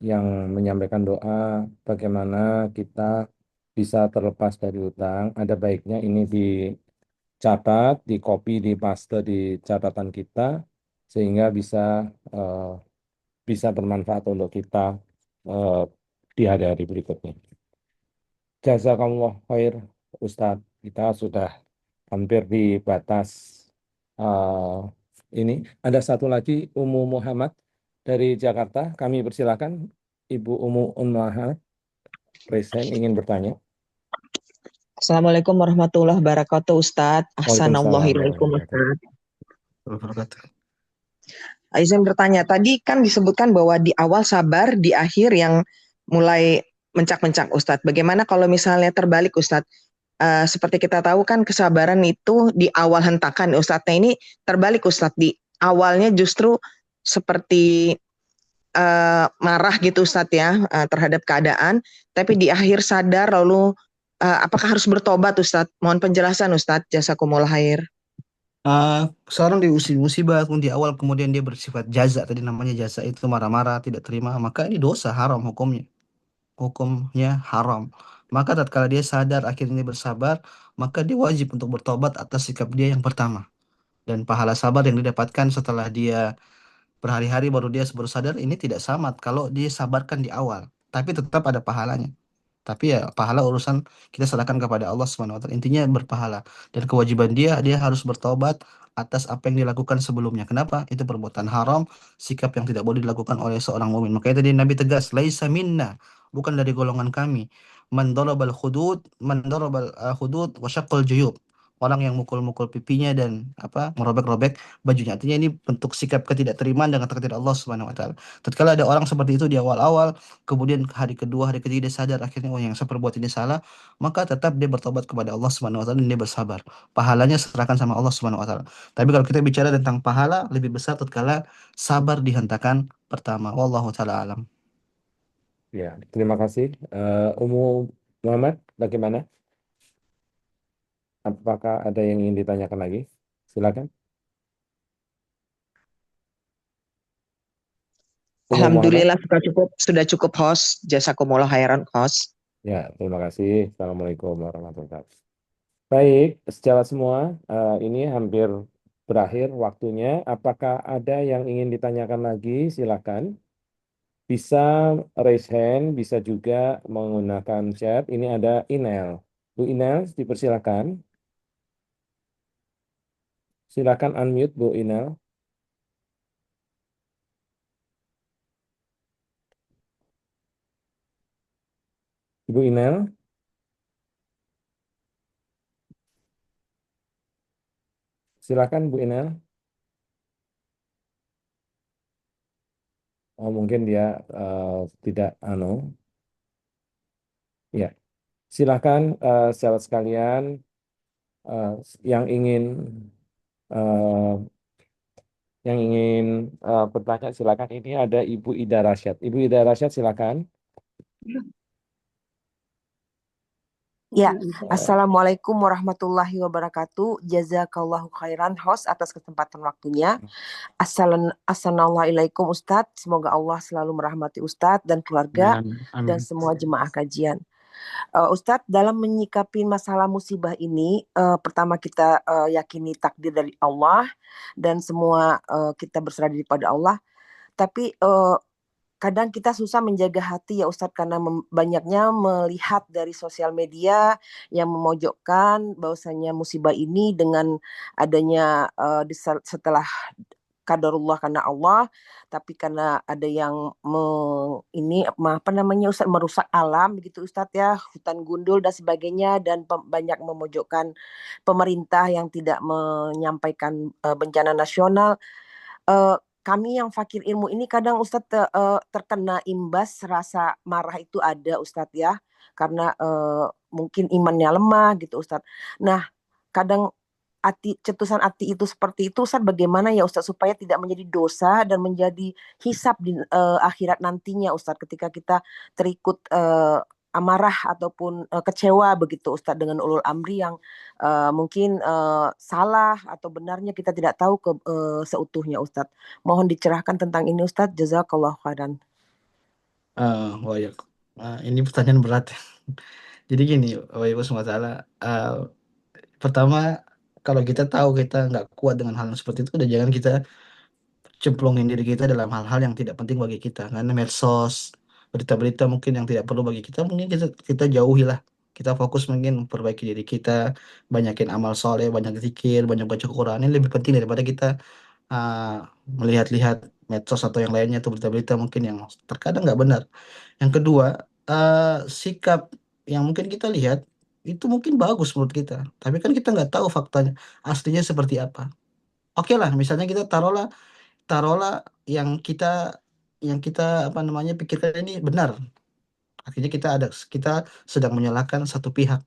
yang menyampaikan doa bagaimana kita bisa terlepas dari hutang. Ada baiknya ini dicatat, di copy, di paste di catatan kita sehingga eh, bisa bermanfaat untuk kita eh, di hari-hari berikutnya. Jazakallah khair, Ustadz. Kita sudah hampir di batas eh, ini. Ada satu lagi, Umu Muhammad dari Jakarta. Kami persilakan Ibu Umu Muhammad, Presiden ingin bertanya. Assalamualaikum warahmatullahi wabarakatuh, Ustadz. Waalaikumsalam Assalamualaikum, warahmatullahi wabarakatuh. Ustadz. Wabarakatuh. Izin bertanya, tadi kan disebutkan bahwa di awal sabar, di akhir yang mulai mencak-mencak, Ustadz. Bagaimana kalau misalnya terbalik, Ustadz? Seperti kita tahu kan kesabaran itu di awal hentakan, Ustadz. Nah ini terbalik, Ustadz. Di awalnya justru seperti marah gitu, Ustadz ya, terhadap keadaan. Tapi di akhir sadar, lalu apakah harus bertobat, Ustadz? Mohon penjelasan, Ustadz. Jazakumullah khair. Uh, Seorang di musibah di awal kemudian dia bersifat jaza, tadi namanya jaza itu marah-marah tidak terima, maka ini dosa haram hukumnya haram. Maka tatkala dia sadar akhirnya bersabar, maka dia wajib untuk bertobat atas sikap dia yang pertama, dan pahala sabar yang didapatkan setelah dia berhari-hari baru dia baru sadar ini tidak sama kalau dia sabarkan di awal, tapi tetap ada pahalanya. Tapi ya pahala urusan kita serahkan kepada Allah Subhanahu wa taala. Intinya berpahala, dan kewajiban dia harus bertobat atas apa yang dilakukan sebelumnya. Kenapa? Itu perbuatan haram, sikap yang tidak boleh dilakukan oleh seorang mukmin. Makanya tadi Nabi tegas, laisa minna, bukan dari golongan kami. Man darabal hudud wa syaqqal juyub. Orang yang mukul-mukul pipinya dan merobek-robek bajunya. Artinya ini bentuk sikap ketidakterimaan dengan takdir Allah Subhanahu wa taala. Tatkala ada orang seperti itu di awal-awal, kemudian hari kedua, hari ketiga dia sadar akhirnya oh yang saya perbuat ini salah, maka tetap dia bertobat kepada Allah Subhanahu wa taala dan dia bersabar. Pahalanya serahkan sama Allah Subhanahu wa taala. Tapi kalau kita bicara tentang pahala lebih besar tatkala sabar dihentakan pertama. Wallahu taala alam. Ya, terima kasih. Umu Muhammad, bagaimana? Apakah ada yang ingin ditanyakan lagi? Silakan. Umu Muhammad. Alhamdulillah sudah cukup host. Jazakumullah khairan host. Ya, terima kasih. Assalamualaikum warahmatullahi wabarakatuh. Baik, secara semua ini hampir berakhir waktunya. Apakah ada yang ingin ditanyakan lagi? Silakan. Bisa raise hand, bisa juga menggunakan chat. Ini ada email. Bu Inel, dipersilakan. Silakan unmute Bu Inel. Ibu Inel, silakan Bu Inel. Oh, mungkin dia tidak ya. Silakan sahabat sekalian eh, yang ingin eh, bertanya silakan. Ini ada Ibu Ida Rasyad. Ibu Ida Rasyad silakan. Ya, Eh, Assalamualaikum warahmatullahi wabarakatuh. Jazakallahu khairan host atas kesempatan waktunya. Assalamualaikum Ustadz. Semoga Allah selalu merahmati Ustadz dan keluarga Amin, dan amin. semua jemaah kajian. Ustadz, dalam menyikapi masalah musibah ini, pertama kita yakini takdir dari Allah dan semua kita berserah diri pada Allah. Tapi kadang kita susah menjaga hati ya Ustadz karena banyaknya melihat dari sosial media yang memojokkan bahwasanya musibah ini dengan adanya setelah kadarullah karena Allah, tapi karena ada yang ini apa namanya Ustadz merusak alam begitu Ustadz ya, hutan gundul dan sebagainya dan banyak memojokkan pemerintah yang tidak menyampaikan bencana nasional. eh, Kami yang fakir ilmu ini kadang Ustadz terkena imbas rasa marah itu ada Ustadz ya, karena mungkin imannya lemah gitu Ustadz. Nah, kadang cetusan hati itu seperti itu Ustadz, bagaimana ya Ustadz supaya tidak menjadi dosa dan menjadi hisab di akhirat nantinya Ustadz, ketika kita terikut amarah ataupun kecewa begitu Ustadz dengan ulul amri yang mungkin salah atau benarnya kita tidak tahu seutuhnya Ustadz. Mohon dicerahkan tentang ini Ustadz. Jazakallah khairan. Oh ya, ini pertanyaan berat. Jadi gini, Bapak Ibu semua salah. Pertama, kalau kita tahu kita nggak kuat dengan hal yang seperti itu, udah jangan kita cemplungin diri kita dalam hal-hal yang tidak penting bagi kita. Karena medsos, berita-berita mungkin yang tidak perlu bagi kita, mungkin kita jauhi lah. Kita fokus mungkin memperbaiki diri kita, banyakin amal soleh, banyak zikir, banyak baca Quran. Ini lebih penting daripada kita uh, melihat-lihat medsos atau yang lainnya, atau berita-berita mungkin yang terkadang nggak benar. Yang kedua, sikap yang mungkin kita lihat itu mungkin bagus menurut kita, tapi kan kita nggak tahu faktanya aslinya seperti apa. Oke lah, misalnya kita taruhlah taruhlah yang kita yang kita apa namanya pikirkan ini benar. Akhirnya kita sedang menyalahkan satu pihak.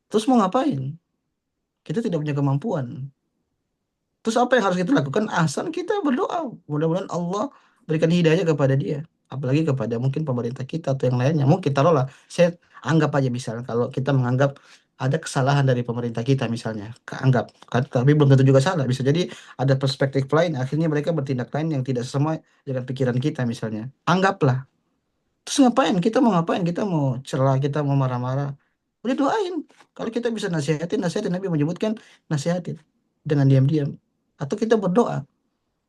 Terus mau ngapain? Kita tidak punya kemampuan. Terus apa yang harus kita lakukan? Asal kita berdoa. Mudah-mudahan Allah berikan hidayah kepada dia. Apalagi kepada mungkin pemerintah kita atau yang lainnya. Mungkin taruhlah, saya anggap aja misalnya kalau kita menganggap ada kesalahan dari pemerintah kita misalnya. Keanggap. Tapi belum tentu juga salah. Bisa jadi ada perspektif lain. Akhirnya mereka bertindak lain yang tidak sesuai dengan pikiran kita misalnya. Anggaplah. Terus ngapain? Kita mau ngapain? Kita mau celah, kita mau marah-marah. Udah doain. Kalau kita bisa nasihatin, nasihatin. Nabi menyebutkan nasihatin dengan diam-diam. Atau kita berdoa.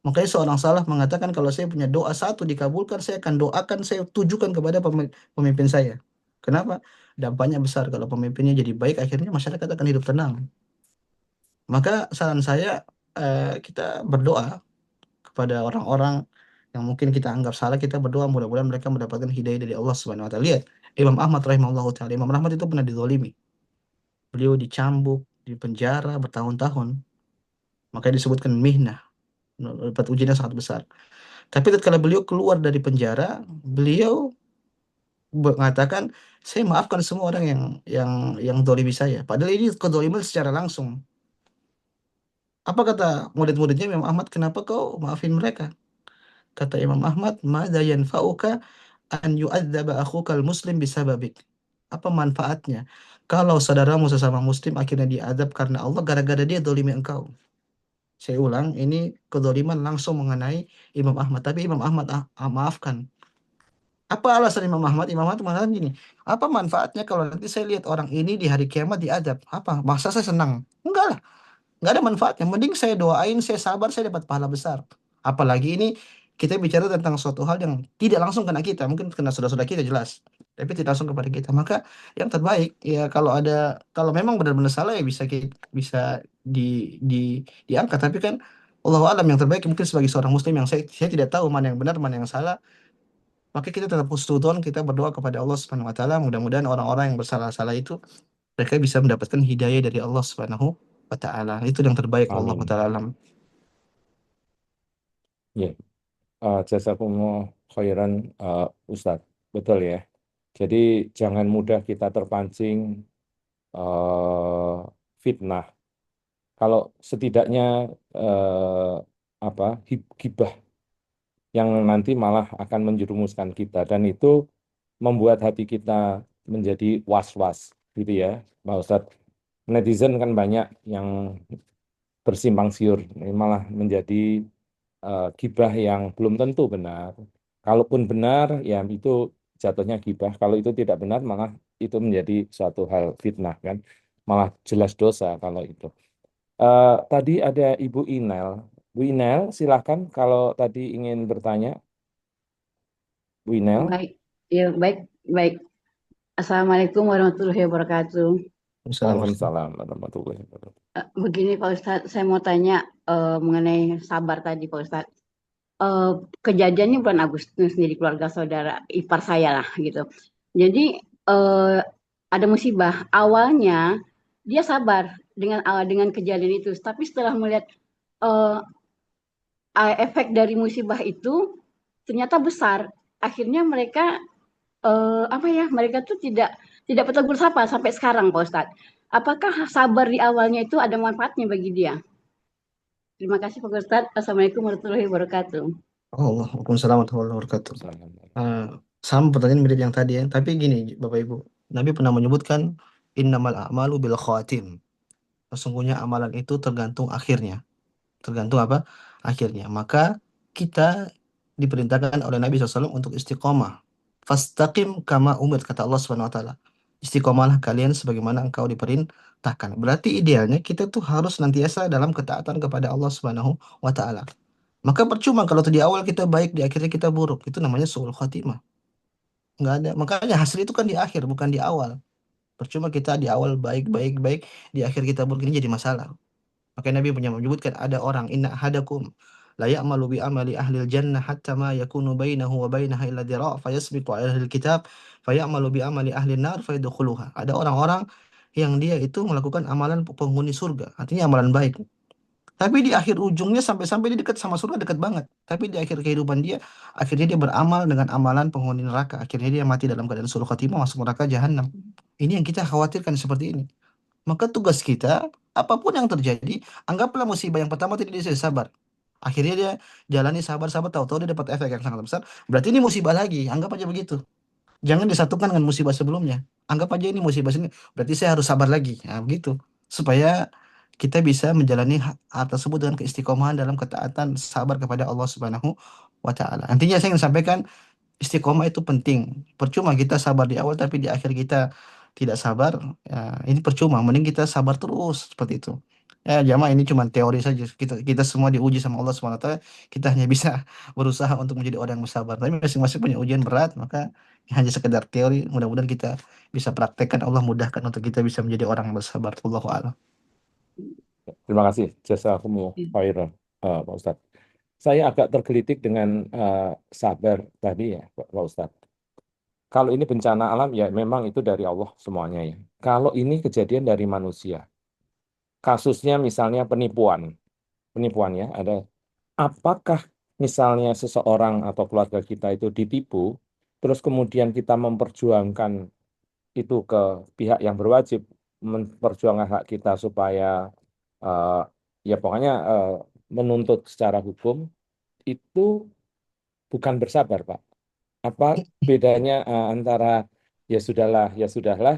Makanya seorang salaf mengatakan kalau saya punya doa satu dikabulkan, saya akan doakan, saya tujukan kepada pemimpin saya. Kenapa? Dampaknya besar. Kalau pemimpinnya jadi baik, akhirnya masyarakat akan hidup tenang. Maka saran saya kita berdoa kepada orang-orang yang mungkin kita anggap salah, kita berdoa mudah-mudahan mereka mendapatkan hidayah dari Allah Subhanahu wa taala. Lihat, Imam Ahmad rahimahullah taala. Imam Ahmad itu pernah dizalimi. Beliau dicambuk, di penjara bertahun-tahun. Makanya disebutkan mihnah, dapat ujian yang sangat besar. Tapi tatkala beliau keluar dari penjara, beliau mengatakan, saya maafkan semua orang yang dolimi saya. Padahal ini kedoliman secara langsung. Apa kata murid-muridnya Imam Ahmad? Kenapa kau maafin mereka? Kata Imam Ahmad, "Madza yanfa'uka an yu'adzaba akhukal muslim bisababik." Apa manfaatnya kalau saudaramu sesama muslim akhirnya diadab karena Allah gara-gara dia dolimi engkau? Saya ulang, ini kedoliman langsung mengenai Imam Ahmad. Tapi Imam Ahmad maafkan. Apa alasan Imam Ahmad? Imam Ahmad mengatakan gini, apa manfaatnya kalau nanti saya lihat orang ini di hari kiamat diadab? Apa? Masa saya senang? Enggak lah, nggak ada manfaatnya. Mending saya doain, saya sabar, saya dapat pahala besar. Apalagi ini kita bicara tentang suatu hal yang tidak langsung kena kita, mungkin kena saudara-saudara kita jelas, tapi tidak langsung kepada kita. Maka yang terbaik ya kalau memang benar-benar salah ya bisa di di diangkat. Tapi kan Allah alam yang terbaik mungkin sebagai seorang muslim yang saya tidak tahu mana yang benar mana yang salah. Maka kita tetap husnudzon, kita berdoa kepada Allah Subhanahu wa taala, mudah-mudahan orang-orang yang bersalah-salah itu mereka bisa mendapatkan hidayah dari Allah Subhanahu wa taala. Itu yang terbaik Allah Amin. taala alam. Ya, jazakumullah khairan, Ustadz. Betul ya. Jadi jangan mudah kita terpancing fitnah. Kalau setidaknya eh, gibah yang nanti malah akan menjerumuskan kita dan itu membuat hati kita menjadi was-was gitu ya, Pak Ustadz. Netizen kan banyak yang bersimpang siur, ini malah menjadi gibah yang belum tentu benar. Kalaupun benar, ya itu jatuhnya gibah. Kalau itu tidak benar, malah itu menjadi suatu hal fitnah kan. Malah jelas dosa kalau itu. Tadi ada Ibu Inel. Bu Inel, silakan kalau tadi ingin bertanya. Bu Inel. Baik, ya baik, baik. Assalamualaikum warahmatullahi wabarakatuh. Assalamualaikum. Waalaikumsalam warahmatullahi wabarakatuh. Begini Pak Ustadz, saya mau tanya mengenai sabar tadi Pak Ustadz. Eh, Kejadiannya bulan Agustus nih di keluarga saudara ipar saya lah gitu. Jadi eh, ada musibah. Awalnya dia sabar dengan kejadian itu, tapi setelah melihat eh, efek dari musibah itu ternyata besar. Akhirnya mereka apa ya, mereka tuh tidak bertegur sapa sampai sekarang Pak Ustadz. Apakah sabar di awalnya itu ada manfaatnya bagi dia? Terima kasih Pak Ustadz. Assalamualaikum warahmatullahi wabarakatuh. Allah, Waalaikumsalam warahmatullahi wabarakatuh. Waalaikumsalam. Eh, sama pertanyaan mirip yang tadi ya, tapi gini Bapak Ibu, Nabi pernah menyebutkan innamal a'malu bil khawatim. Sesungguhnya amalan itu tergantung akhirnya. Tergantung apa? Akhirnya. Maka kita diperintahkan oleh Nabi SAW untuk istiqomah. Fastaqim kama umir, kata Allah Subhanahu wa taala. Istiqomahlah kalian sebagaimana engkau diperintahkan. Berarti idealnya kita tuh harus nantiasa dalam ketaatan kepada Allah Subhanahu wa taala. Maka percuma kalau tuh di awal kita baik, di akhirnya kita buruk. Itu namanya suul khatimah. Nggak ada. Makanya hasil itu kan di akhir, bukan di awal. Percuma kita di awal baik, baik, baik, di akhir kita buruk, ini jadi masalah. Maka Nabi punya menyebutkan ada orang inna ahadakum la ya'malu bi amali ahli jannah hatta ma yakunu bainahu wa bainaha illa dira' fayasbiqu alaihi alkitab fayamalu bi amali ahli nar fayadkhuluha. Ada orang-orang yang dia itu melakukan amalan penghuni surga, artinya amalan baik. Tapi di akhir ujungnya sampai-sampai dia dekat sama surga, dekat banget. Tapi di akhir kehidupan dia, akhirnya dia beramal dengan amalan penghuni neraka. Akhirnya dia mati dalam keadaan suul khatimah, masuk neraka jahanam. Ini yang kita khawatirkan seperti ini. Maka tugas kita, apapun yang terjadi, anggaplah musibah yang pertama tadi dia sabar. Akhirnya dia jalani sabar-sabar, tahu-tahu dia dapat efek yang sangat besar. Berarti ini musibah lagi, anggap aja begitu. Jangan disatukan dengan musibah sebelumnya. Anggap aja ini musibah sini, berarti saya harus sabar lagi. Nah, begitu. Supaya kita bisa menjalani hal tersebut dengan keistiqomahan dalam ketaatan sabar kepada Allah Subhanahu wa taala. Nantinya saya ingin sampaikan istiqomah itu penting. Percuma kita sabar di awal tapi di akhir kita tidak sabar. Ya, ini percuma. Mending kita sabar terus seperti itu. Ya, jamaah ini cuma teori saja. Kita semua diuji sama Allah SWT. Kita hanya bisa berusaha untuk menjadi orang yang bersabar. Tapi masing-masing punya ujian berat, maka hanya sekedar teori. Mudah-mudahan kita bisa praktekkan. Allah mudahkan untuk kita bisa menjadi orang yang bersabar. Allahu a'lam. Terima kasih, jazakumullah khairan, Pak Ustadz. Saya agak tergelitik dengan sabar tadi ya, Pak Ustadz. Kalau ini bencana alam, ya memang itu dari Allah semuanya ya. Kalau ini kejadian dari manusia, kasusnya misalnya penipuan ya, apakah misalnya seseorang atau keluarga kita itu ditipu, terus kemudian kita memperjuangkan itu ke pihak yang berwajib, memperjuangkan hak kita supaya eh, ya pokoknya menuntut secara hukum, itu bukan bersabar, Pak. Apa bedanya antara ya sudahlah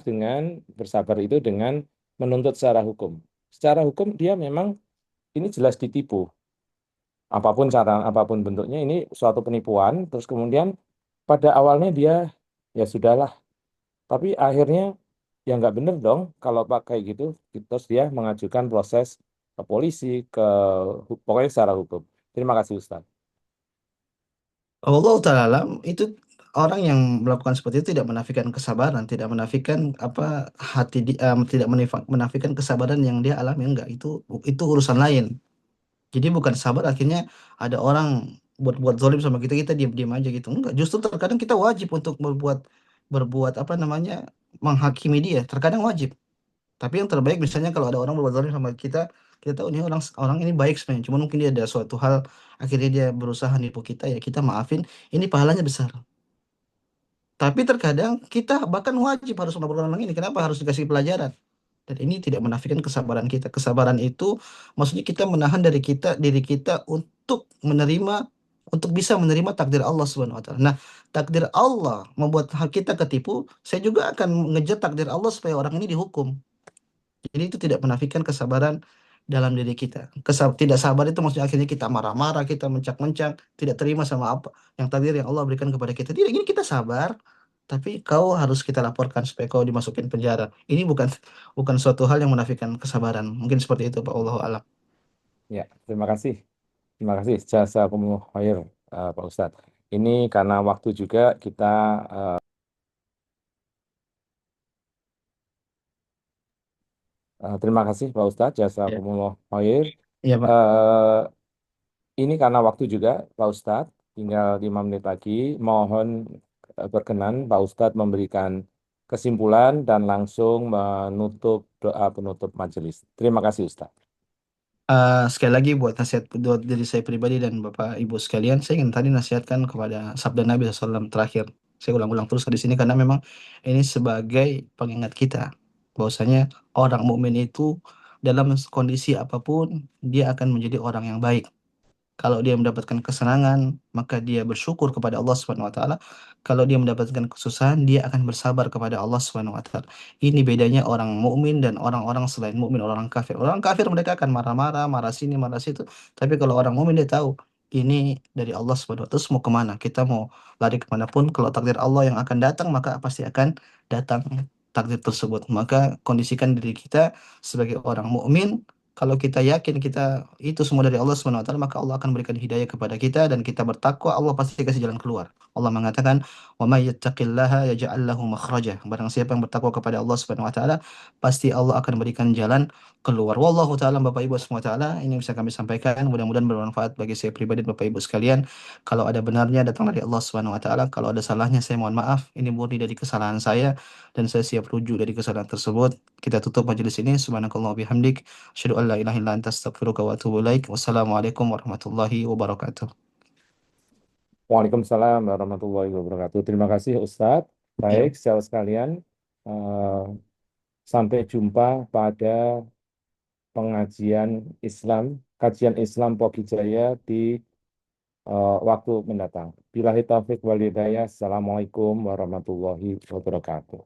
dengan bersabar itu dengan menuntut secara hukum? Secara hukum dia memang ini jelas ditipu. Apapun cara, apapun bentuknya ini suatu penipuan, terus kemudian pada awalnya dia ya sudahlah, tapi akhirnya ya nggak bener dong kalau pakai gitu, terus dia mengajukan proses ke polisi, ke pokoknya secara hukum. Terima kasih Ustaz. Allah Ta'ala alam, itu orang yang melakukan seperti itu tidak menafikan kesabaran, tidak menafikan apa tidak menafikan kesabaran yang dia alami, enggak. Itu urusan lain. Jadi bukan sabar akhirnya ada orang buat zalim sama kita, kita diam-diam aja gitu. Enggak, justru terkadang kita wajib untuk berbuat berbuat apa namanya menghakimi dia. Terkadang wajib. Tapi yang terbaik misalnya kalau ada orang berbuat zalim sama kita, kita tahu nih orang orang ini baik sebenarnya. Cuma mungkin dia ada suatu hal akhirnya dia berusaha nipu kita, ya kita maafin. Ini pahalanya besar. Tapi terkadang kita bahkan wajib harus melakukan orang ini. Kenapa harus dikasih pelajaran? Dan ini tidak menafikan kesabaran kita. Kesabaran itu maksudnya kita menahan diri kita untuk bisa menerima takdir Allah Subhanahu wa taala. Nah, takdir Allah membuat hak kita ketipu, saya juga akan mengejar takdir Allah supaya orang ini dihukum. Jadi itu tidak menafikan kesabaran dalam diri kita. Tidak sabar itu maksudnya akhirnya kita marah-marah, kita mencak-mencak, tidak terima sama apa yang takdir yang Allah berikan kepada kita. Tidak, ini kita sabar, tapi kau harus kita laporkan supaya kau dimasukin penjara. Ini bukan bukan suatu hal yang menafikan kesabaran. Mungkin seperti itu Pak, Allahu a'lam. Ya, terima kasih. Terima kasih jazakumullah khair, Pak Ustadz. Ini karena waktu juga kita terima kasih Pak Ustadz Ya, jazakumullah khair. iya Pak. Eh, ini karena waktu juga Pak Ustadz, tinggal 5 menit lagi. Mohon berkenan Pak Ustadz memberikan kesimpulan dan langsung menutup doa penutup majelis. Terima kasih Ustadz. Sekali lagi buat nasihat buat diri saya pribadi dan Bapak Ibu sekalian, saya ingin tadi nasihatkan kepada sabda Nabi SAW terakhir. Saya ulang-ulang terus di sini karena memang ini sebagai pengingat kita bahwasanya orang mukmin itu dalam kondisi apapun dia akan menjadi orang yang baik. Kalau dia mendapatkan kesenangan, maka dia bersyukur kepada Allah Subhanahu wa taala. Kalau dia mendapatkan kesusahan, dia akan bersabar kepada Allah Subhanahu wa taala. Ini bedanya orang mukmin dan orang-orang selain mukmin, orang kafir. Orang kafir mereka akan marah-marah, marah sini, marah situ. Tapi kalau orang mukmin dia tahu ini dari Allah Subhanahu wa taala. Terus mau kemana? Kita mau lari kemanapun, kalau takdir Allah yang akan datang, maka pasti akan datang takdir tersebut. Maka kondisikan diri kita sebagai orang mukmin, kalau kita yakin kita itu semua dari Allah Subhanahu wa taala, maka Allah akan berikan hidayah kepada kita dan kita bertakwa, Allah pasti kasih jalan keluar. Allah mengatakan, "Wa may yattaqillaha yaj'al lahu makhraja." Barang siapa yang bertakwa kepada Allah Subhanahu wa taala, pasti Allah akan berikan jalan keluar. Wallahu taala, Bapak Ibu semua taala, ini bisa kami sampaikan, mudah-mudahan bermanfaat bagi saya pribadi dan Bapak Ibu sekalian. Kalau ada benarnya datang dari Allah Subhanahu wa taala, kalau ada salahnya saya mohon maaf, ini murni dari kesalahan saya dan saya siap rujuk dari kesalahan tersebut. Kita tutup majelis ini. Subhanakallah bihamdik. Asyhadu an la ilaha illa anta astaghfiruka wa atubu ilaik. Wassalamualaikum warahmatullahi wabarakatuh. Waalaikumsalam warahmatullahi wabarakatuh. Terima kasih Ustadz. Baik, Ya. sahabat sekalian, eh, sampai jumpa pada pengajian Islam, kajian Islam Pogi Jaya di waktu mendatang. Billahi taufiq wal hidayah. Assalamualaikum warahmatullahi wabarakatuh.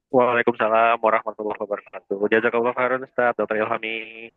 Waalaikumsalam warahmatullahi wabarakatuh. Jazakallah khairan Ustaz, Dr. Ilhami.